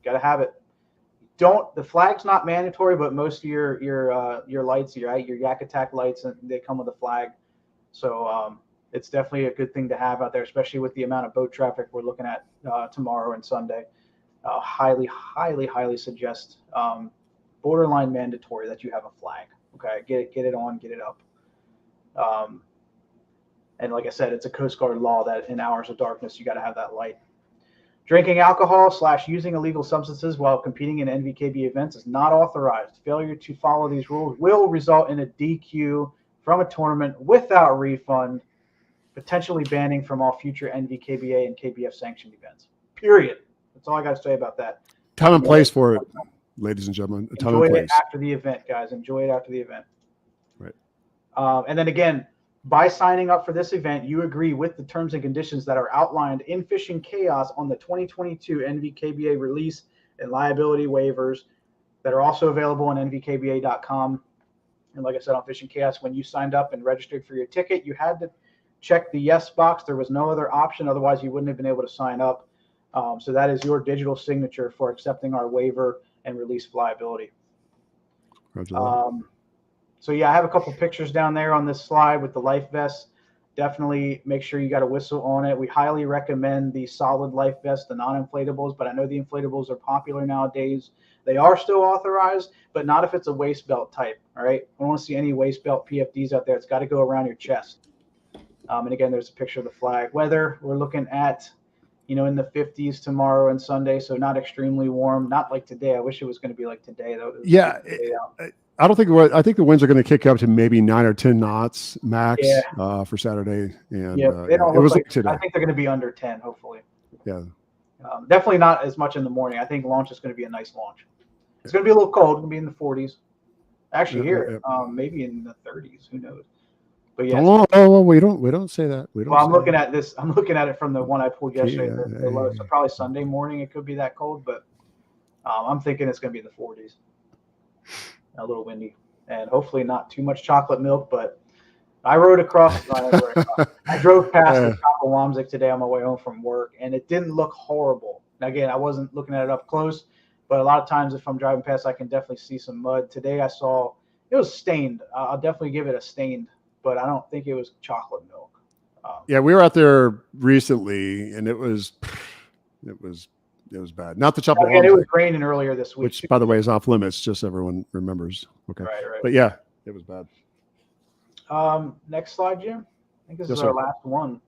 Got to have it. The flag's not mandatory, but most of your lights, your Yak Attack lights, they come with a flag. So it's definitely a good thing to have out there, especially with the amount of boat traffic we're looking at tomorrow and Sunday. Highly, highly, highly suggest borderline mandatory that you have a flag. Okay, get it on, get it up. And like I said, it's a Coast Guard law that in hours of darkness, you got to have that light. Drinking alcohol / using illegal substances while competing in NVKBA events is not authorized. Failure to follow these rules will result in a DQ from a tournament without refund, potentially banning from all future NVKBA and KBF sanctioned events. Period. That's all I got to say about that. Time and place for it, ladies and gentlemen. Enjoy it after the event, guys. Enjoy it after the event. Right. And then again, By signing up for this event, you agree with the terms and conditions that are outlined in Fishing Chaos on the 2022 NVKBA release and liability waivers that are also available on NVKBA.com. And like I said, on Fishing Chaos, when you signed up and registered for your ticket, you had to check the yes box. There was no other option. Otherwise, you wouldn't have been able to sign up. So that is your digital signature for accepting our waiver and release of liability. So yeah, I have a couple pictures down there on this slide with the life vests. Definitely make sure you got a whistle on it. We highly recommend the solid life vests, the non-inflatables, but I know the inflatables are popular nowadays. They are still authorized, but not if it's a waist belt type. All right. I don't want to see any waist belt PFDs out there. It's got to go around your chest. And again, there's a picture of the flag. Weather, we're looking at, in the 50s tomorrow and Sunday. So not extremely warm, not like today. I wish it was going to be like today though. Yeah. I don't think I think the winds are going to kick up to maybe 9 or 10 knots max for Saturday. And they don't it was like today. I think they're going to be under 10, hopefully. Yeah. Definitely not as much in the morning. I think launch is going to be a nice launch. It's going to be a little cold. It's going to be in the 40s. Actually, maybe in the 30s. Who knows? But yeah. Oh, we don't say that. We don't. Well, I'm looking at this. I'm looking at it from the one I pulled yesterday. The low. So probably Sunday morning it could be that cold, but I'm thinking it's going to be in the 40s. A little windy, and hopefully not too much chocolate milk. But I rode across. I drove past the top of Wamsick today on my way home from work, and it didn't look horrible. Now, again, I wasn't looking at it up close, but a lot of times if I'm driving past, I can definitely see some mud. Today I saw it was stained. I'll definitely give it a stained, but I don't think it was chocolate milk. Yeah, we were out there recently, and it was bad. Not the chocolate. Again, it was raining earlier this week, which, by the way, is off limits. Just so everyone remembers. Okay, right. But yeah, it was bad. Next slide, Jim. I think this is sir. our last one.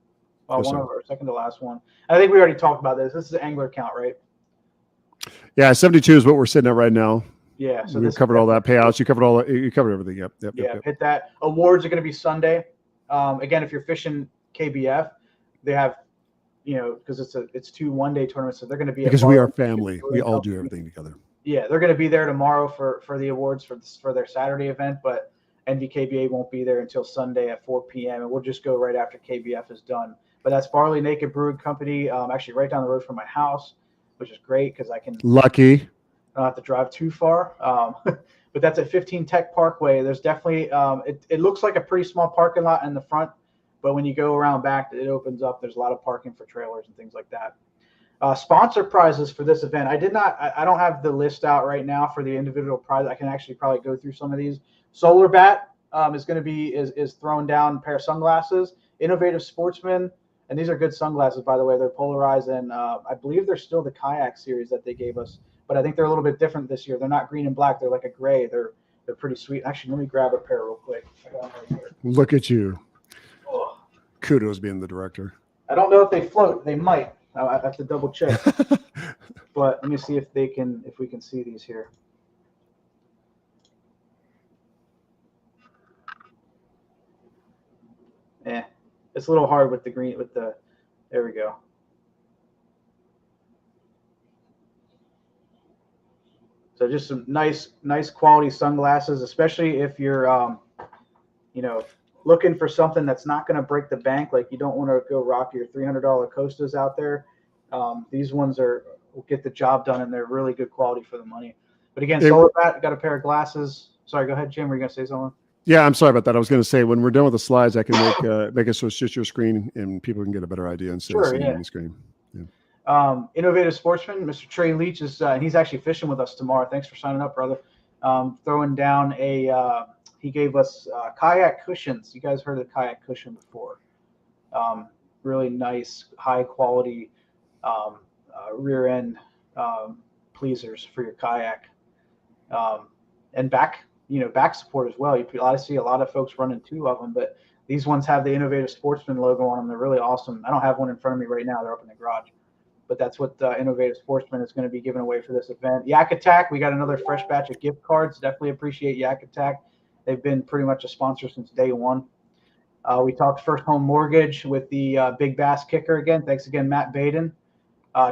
Yes, one of our second to last one. I think we already talked about this. This is the angler count, right? Yeah, 72 is what we're sitting at right now. Yeah, so we've covered all that payouts. You covered You covered everything. Yep. Hit that. Awards are going to be Sunday. Again, if you're fishing KBF, they have, because it's 2 one-day tournaments, so they're going to be because we are family. We all do everything together. Yeah, they're going to be there tomorrow for the awards for their Saturday event, but NVKBA won't be there until Sunday at 4 p.m. and we'll just go right after KBF is done. But that's Barley Naked Brewing Company, actually right down the road from my house, which is great because I lucky. I don't have to drive too far. But that's at 15 Tech Parkway. There's definitely it looks like a pretty small parking lot in the front, but when you go around back, it opens up. There's a lot of parking for trailers and things like that. Sponsor prizes for this event. I don't have the list out right now for the individual prize. I can actually probably go through some of these. Solar Bat is going to be is throwing down a pair of sunglasses. Innovative Sportsman, and these are good sunglasses, by the way. They're polarized, and I believe they're still the kayak series that they gave us, but I think they're a little bit different this year. They're not green and black. They're like a gray. They're pretty sweet. Actually, let me grab a pair real quick. Look at you. Oh. Kudos being the director. I don't know if they float. They might. I have to double check. But let me see if we can see these here. It's a little hard with the green, there we go. So just some nice quality sunglasses, especially if you're, looking for something that's not going to break the bank. Like you don't want to go rock your $300 Costas out there. These ones will get the job done, and they're really good quality for the money. But again, Solar Bat, got a pair of glasses. Sorry, go ahead, Jim. Were you going to say something? Yeah, I'm sorry about that. I was going to say when we're done with the slides, I can make it so it's just your screen and people can get a better idea instead of seeing the screen. Yeah. Innovative Sportsman, Mr. Trey Leach is he's actually fishing with us tomorrow. Thanks for signing up, brother. Throwing down he gave us kayak cushions. You guys heard of the kayak cushion before? Really nice, high quality rear end pleasers for your kayak, and back support as well. I see a lot of folks running 2 of them, but these ones have the Innovative Sportsman logo on them. They're really awesome. I don't have one in front of me right now. They're up in the garage, but that's what Innovative Sportsman is going to be giving away for this event. Yak Attack, we got another fresh batch of gift cards. Definitely appreciate Yak Attack. They've been pretty much a sponsor since day one. We talked First Home Mortgage with the Big Bass Kicker again. Thanks again, Matt Baden.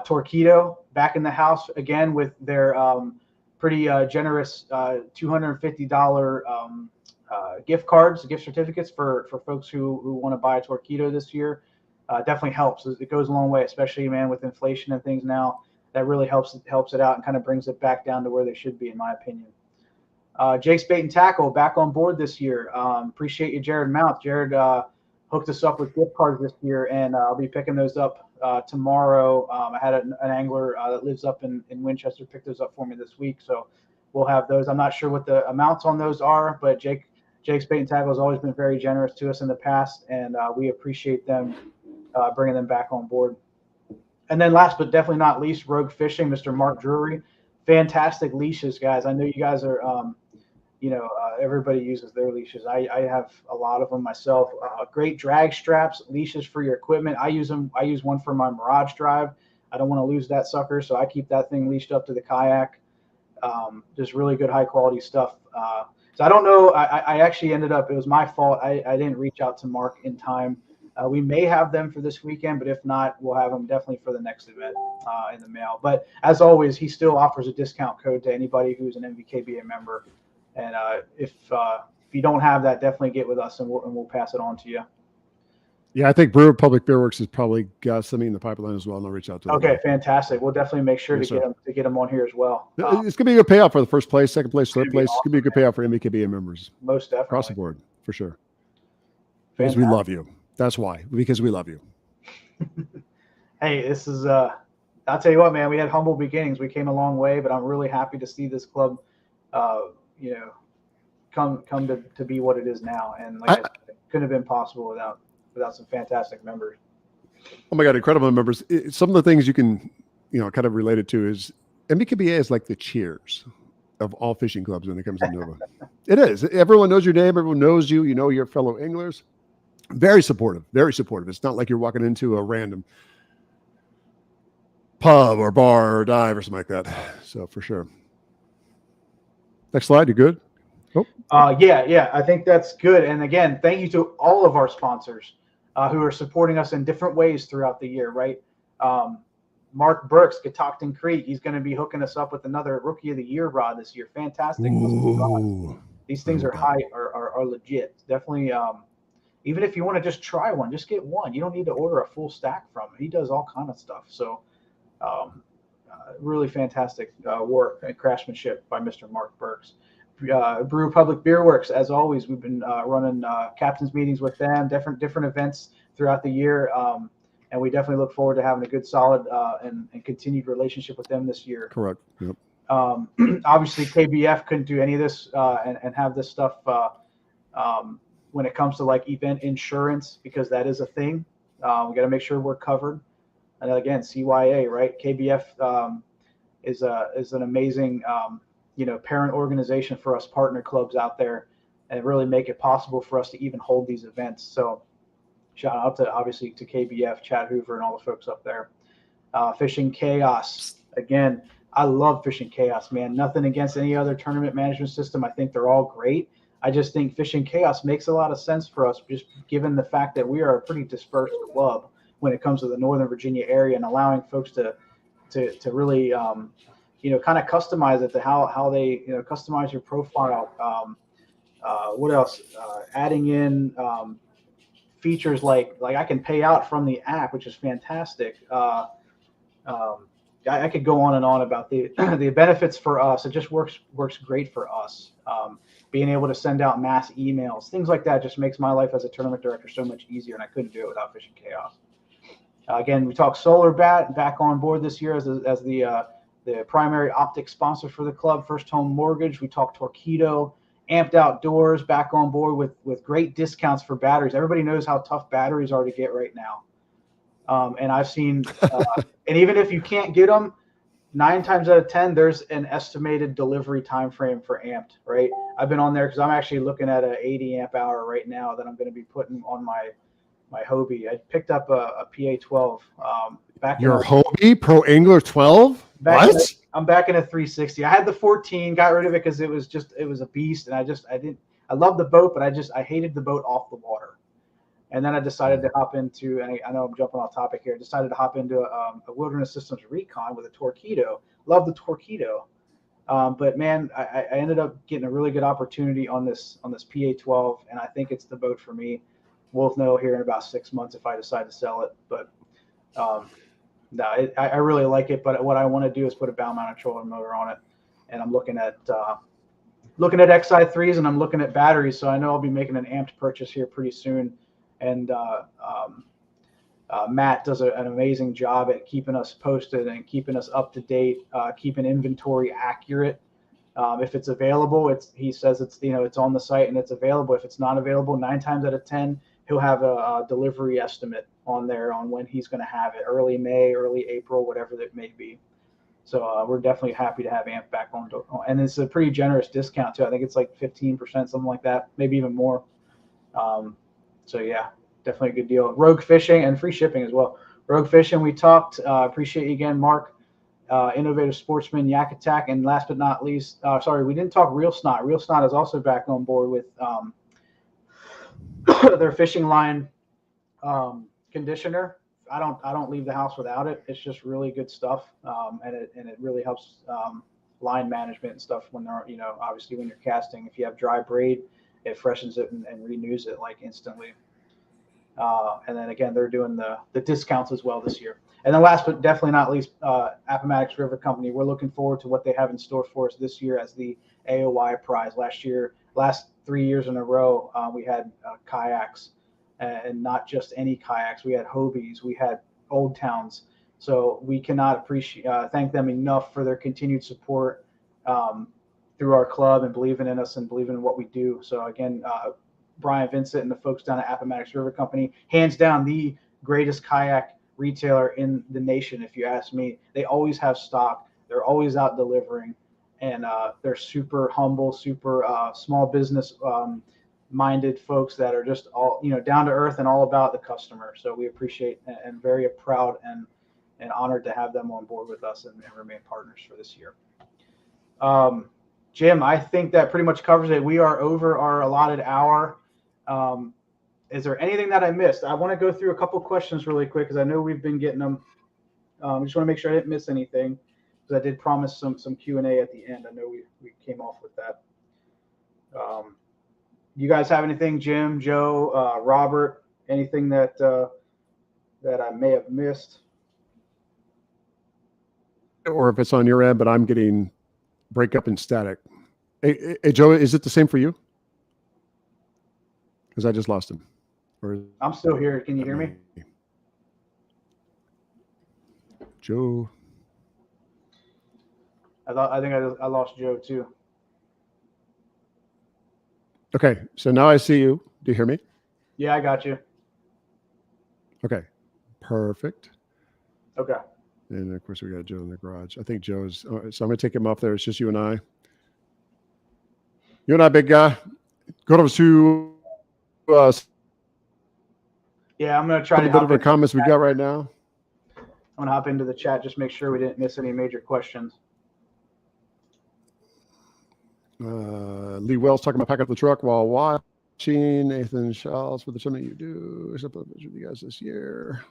Torquedo back in the house again with their pretty generous $250 gift cards, gift certificates for folks who want to buy a Torqeedo this year. Definitely helps. It goes a long way, especially, man, with inflation and things now. That really helps it out and kind of brings it back down to where they should be, in my opinion. Jake's Bait and Tackle back on board this year. Appreciate you, Jared Mount. Jared hooked us up with gift cards this year, and I'll be picking those up tomorrow. I had an angler that lives up in Winchester pick those up for me this week, so we'll have those. I'm not sure what the amounts on those are, but Jake's Bait and Tackle has always been very generous to us in the past, and we appreciate them bringing them back on board. And then last but definitely not least, Rogue Fishing, Mr. Mark Drury. Fantastic leashes, guys. I know you guys are, everybody uses their leashes. I have a lot of them myself. Great drag straps, leashes for your equipment. I use them. I use one for my Mirage Drive. I don't want to lose that sucker, so I keep that thing leashed up to the kayak. Just really good, high quality stuff. So I don't know. I actually ended up, it was my fault. I didn't reach out to Mark in time. We may have them for this weekend, but if not, we'll have them definitely for the next event in the mail. But as always, he still offers a discount code to anybody who's an NVKBA member. And if you don't have that, definitely get with us, and we'll pass it on to you. Yeah, I think Brewer Public Beer Works has probably got something in the pipeline as well, and I'll reach out to them. Okay, fantastic. We'll definitely make sure to get them on here as well. It's gonna be a good payout for the first place, second place, third place. Awesome. It's gonna be a good payout for NVKBA members. Most definitely. Across the board, for sure. Because we love you. That's why. Because we love you. Hey, this is I'll tell you what, man, we had humble beginnings. We came a long way, but I'm really happy to see this club come to be what it is now. And like I said, it couldn't have been possible without some fantastic members. Oh my God, incredible members. Some of the things you can, kind of relate it to is NVKBA is like the Cheers of all fishing clubs when it comes to Nova. It is. Everyone knows your name. Everyone knows you. You know your fellow anglers. Very supportive. Very supportive. It's not like you're walking into a random pub or bar or dive or something like that. So for sure. Next slide. You good? Oh. Yeah. I think that's good. And again, thank you to all of our sponsors who are supporting us in different ways throughout the year, right? Mark Burks, Catoctin Creek, he's going to be hooking us up with another Rookie of the Year rod this year. Fantastic. These things are legit. Definitely. Even if you want to just try one, just get one. You don't need to order a full stack from him. He does all kind of stuff. So really fantastic work and craftsmanship by Mr. Mark Burks. Brew Public Beer Works, as always, we've been running captains meetings with them, different events throughout the year, and we definitely look forward to having a good, solid, and continued relationship with them this year. Correct. Yep. Obviously, KBF couldn't do any of this and have this stuff when it comes to like event insurance, because that is a thing. We got to make sure we're covered. And again, CYA, right? KBF is an amazing parent organization for us partner clubs out there, and really make it possible for us to even hold these events. So shout out to obviously to KBF, Chad Hoover, and all the folks up there. Fishing Chaos. Again, I love Fishing Chaos, man. Nothing against any other tournament management system. I think they're all great. I just think Fishing Chaos makes a lot of sense for us, just given the fact that we are a pretty dispersed club when it comes to the Northern Virginia area, and allowing folks to really kind of customize it to how they customize your profile. What else? Adding in features like I can pay out from the app, which is fantastic. I could go on and on about the benefits for us. It just works great for us. Being able to send out mass emails, things like that, just makes my life as a tournament director so much easier, and I couldn't do it without Fishing Chaos. Again, we talked Solar Bat back on board this year as the primary optics sponsor for the club. First Home Mortgage. We talked Torqeedo, Amped Outdoors back on board with great discounts for batteries. Everybody knows how tough batteries are to get right now. And I've seen, and even if you can't get them, 9 times out of 10, there's an estimated delivery time frame for Amped, right? I've been on there because I'm actually looking at an 80 amp hour right now that I'm going to be putting on my Hobie. I picked up a PA12 back. Your Hobie Pro Angler 12? What? I'm back in a 360. I had the 14, got rid of it because it was a beast, and I loved the boat, but I hated the boat off the water. And then I decided to hop into, and I know I'm jumping off topic here, decided to hop into a Wilderness Systems Recon with a Torqeedo. Love the Torqeedo. But man, I ended up getting a really good opportunity on this PA12, and I think it's the boat for me. We'll know here in about 6 months if I decide to sell it. But no, I really like it. But what I want to do is put a bow mounted trolling motor on it, and I'm looking at XI3s, and I'm looking at batteries. So I know I'll be making an amped purchase here pretty soon. And Matt does an amazing job at keeping us posted and keeping us up to date, keeping inventory accurate. If it's available, he says it's on the site and it's available. If it's not available, 9 times out of 10, he'll have a delivery estimate on there on when he's going to have it, early May, early April, whatever that may be. So we're definitely happy to have AMP back on. And it's a pretty generous discount too. I think it's like 15%, something like that, maybe even more. So yeah, definitely a good deal. Rogue Fishing and free shipping as well. Rogue Fishing, we talked. Appreciate you again, Mark. Innovative Sportsman, Yak Attack, and last but not least, we didn't talk Real Snot. Real Snot is also back on board with their fishing line conditioner. I don't leave the house without it. It's just really good stuff, and it really helps line management and stuff when they're obviously when you're casting. If you have dry braid, it freshens it and renews it like instantly. And then again, they're doing the discounts as well this year. And then last but definitely not least, Appomattox River Company. We're looking forward to what they have in store for us this year as the AOY prize. Last 3 years in a row, we had kayaks, and not just any kayaks. We had Hobies, we had Old Towns. So we cannot thank them enough for their continued support through our club and believing in us and believing in what we do. So again, Brian Vincent and the folks down at Appomattox River Company, hands down the greatest kayak retailer in the nation, if you ask me. They always have stock. They're always out delivering, and they're super humble, super small business minded folks that are just all down to earth and all about the customer. So we appreciate and very proud and honored to have them on board with us and remain partners for this year. Jim, I think that pretty much covers it. We are over our allotted hour. Is there anything that I missed? I want to go through a couple questions really quick because I know we've been getting them. I just want to make sure I didn't miss anything because I did promise some Q&A at the end. I know we came off with that. You guys have anything, Jim, Joe, Robert, anything that I may have missed? Or if it's on your end, but I'm getting breakup and static. Hey, Joe, is it the same for you? Because I just lost him. I'm still here. Can you hear me? Joe. I think I lost Joe too. Okay, so now I see you. Do you hear me? Yeah, I got you. Okay, perfect. Okay. And of course, we got Joe in the garage. I think Joe's. So I'm going to take him off there. It's just you and I. You and I, big guy. Go over to. Yeah, I'm going to try to. A bit of our comments we got right now. I'm going to hop into the chat. Just make sure we didn't miss any major questions. Lee Wells talking about packing up the truck while watching. Nathan Charles for the tournament you do. With you guys this year.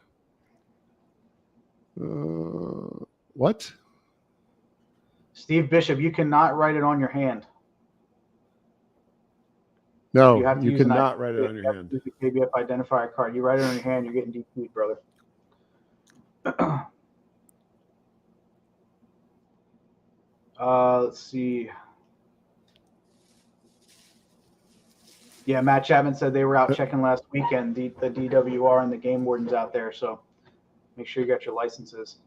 What? Steve Bishop, you cannot write it on your hand. No, you cannot write it on your hand. NVKBA identifier card. You write it on your hand, you're getting DQ'd, brother. Let's see. Yeah, Matt Chapman said they were out checking last weekend, the DWR and the game wardens out there. So make sure you got your licenses.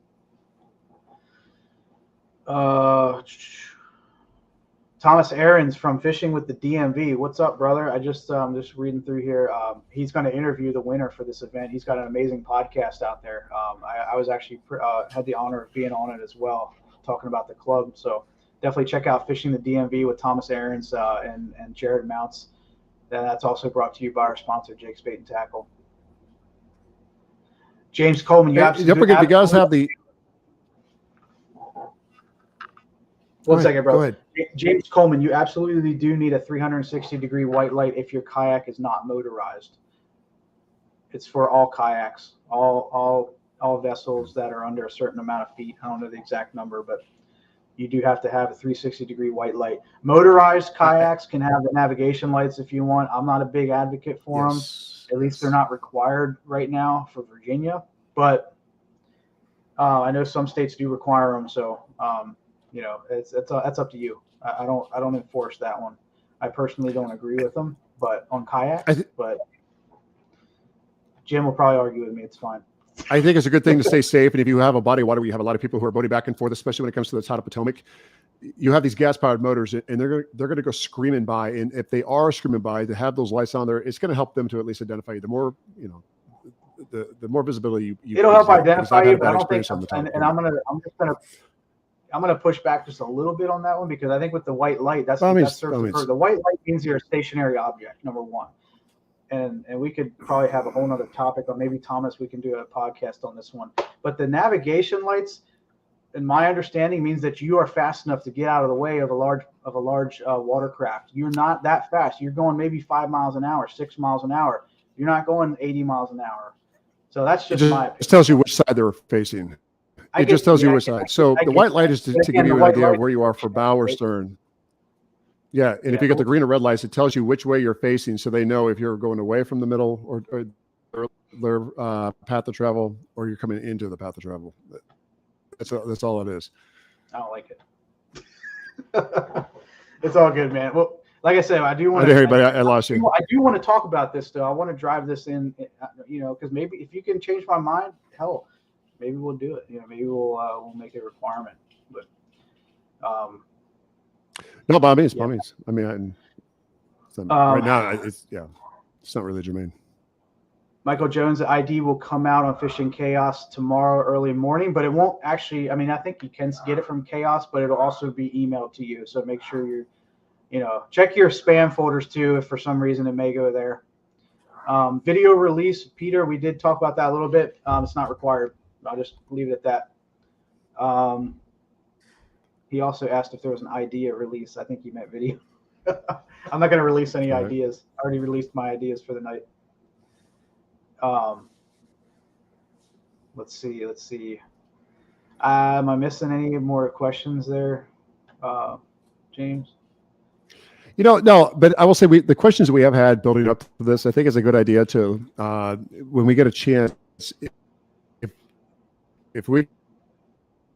Thomas Aarons from Fishing with the DMV. What's up, brother? I just reading through here. He's going to interview the winner for this event. He's got an amazing podcast out there. I was actually had the honor of being on it as well, talking about the club. So definitely check out Fishing the DMV with Thomas Aarons and Jared Mounts. And that's also brought to you by our sponsor, Jake's Bait and Tackle. James Coleman, don't forget, you guys have the. One second, bro. Go ahead. James Coleman, you absolutely do need a 360-degree white light if your kayak is not motorized. It's for all kayaks, all vessels that are under a certain amount of feet. I don't know the exact number, but you do have to have a 360-degree white light. Motorized kayaks can have the navigation lights if you want. I'm not a big advocate for them. At least they're not required right now for Virginia, but I know some states do require them. So, that's up to you. I don't enforce that one. I personally don't agree with them, but on kayaks, but Jim will probably argue with me. It's fine. I think it's a good thing to stay safe. And if you have a body of water where you have a lot of people who are boating back and forth, especially when it comes to the Todd of Potomac, you have these gas-powered motors, and they're going to go screaming by. And if they are screaming by, to have those lights on there, it's going to help them to at least identify you. The more, the more visibility you it'll help identify you. But I don't think, and I'm gonna push back just a little bit on that one, because I think with the white light, the white light means you're a stationary object, number one. And we could probably have a whole nother topic, or maybe Thomas, we can do a podcast on this one. But the navigation lights, in my understanding, means that you are fast enough to get out of the way of a large watercraft. You're not that fast. You're going maybe 5 miles an hour, 6 miles an hour. You're not going 80 miles an hour. So that's just my opinion. It tells you which side they're facing. It just tells you which side. So the white light is to give you an idea of where you are for bow or stern. Yeah, and if you get the green or red lights, it tells you which way you're facing, so they know if you're going away from the middle or their path of travel, or you're coming into the path of travel. That's all it is. I don't like it. It's all good, man. Well, like I said, I do want to. Everybody, I lost you. I do want to talk about this, though. I want to drive this in, because maybe if you can change my mind, hell, maybe we'll do it. Maybe we'll make it a requirement. But no, by means. I mean, right now, it's not really germane. Michael Jones, the ID will come out on Fishing Chaos tomorrow early morning, but it won't actually. I mean, I think you can get it from Chaos, but it'll also be emailed to you. So make sure check your spam folders too, if for some reason it may go there. Video release, Peter, we did talk about that a little bit. It's not required. I'll just leave it at that. He also asked if there was an idea release. I think he meant video. I'm not going to release any ideas. I already released my ideas for the night. Let's see. Am I missing any more questions there, James? No, but I will say the questions that we have had building up to this, I think is a good idea to, when we get a chance, if we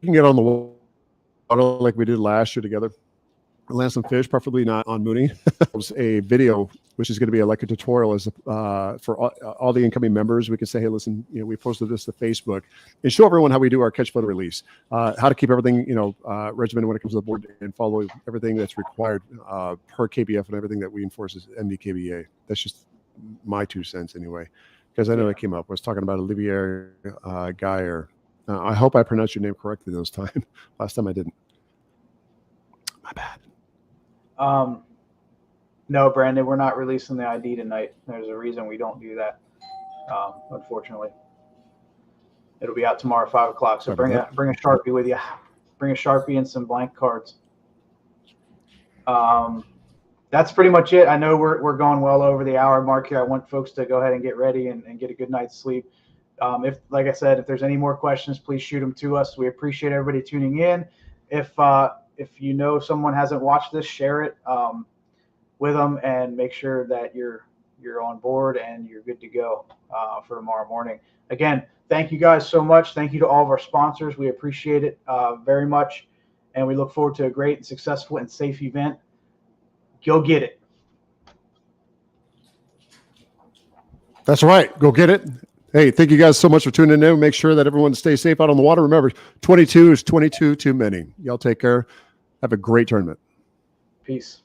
can get on the water like we did last year together, land some fish, preferably not on Mooney. It was a video, which is going to be like a tutorial for all the incoming members. We can say, hey, listen, we posted this to Facebook, and show everyone how we do our catch photo release, how to keep everything, regimented when it comes to the board, and follow everything that's required per KBF and everything that we enforce as NVKBA. That's just my 2 cents anyway, because I know it came up. I was talking about Olivier Geyer. I hope I pronounced your name correctly this time. Last time I didn't. My bad. No, Brandon, we're not releasing the ID tonight. There's a reason we don't do that. Unfortunately, it'll be out tomorrow at 5 o'clock. So bring a Sharpie with you. Bring a Sharpie and some blank cards. That's pretty much it. I know we're going well over the hour mark here. I want folks to go ahead and get ready and get a good night's sleep. If, like I said, if there's any more questions, please shoot them to us. We appreciate everybody tuning in. If someone hasn't watched this, share it with them, and make sure that you're on board and you're good to go for tomorrow morning. Again, thank you guys so much. Thank you to all of our sponsors. We appreciate it very much, and we look forward to a great and successful and safe event. Go get it. That's right. Go get it. Hey, thank you guys so much for tuning in. Make sure that everyone stays safe out on the water. Remember, 22 is 22 too many. Y'all take care. Have a great tournament. Peace.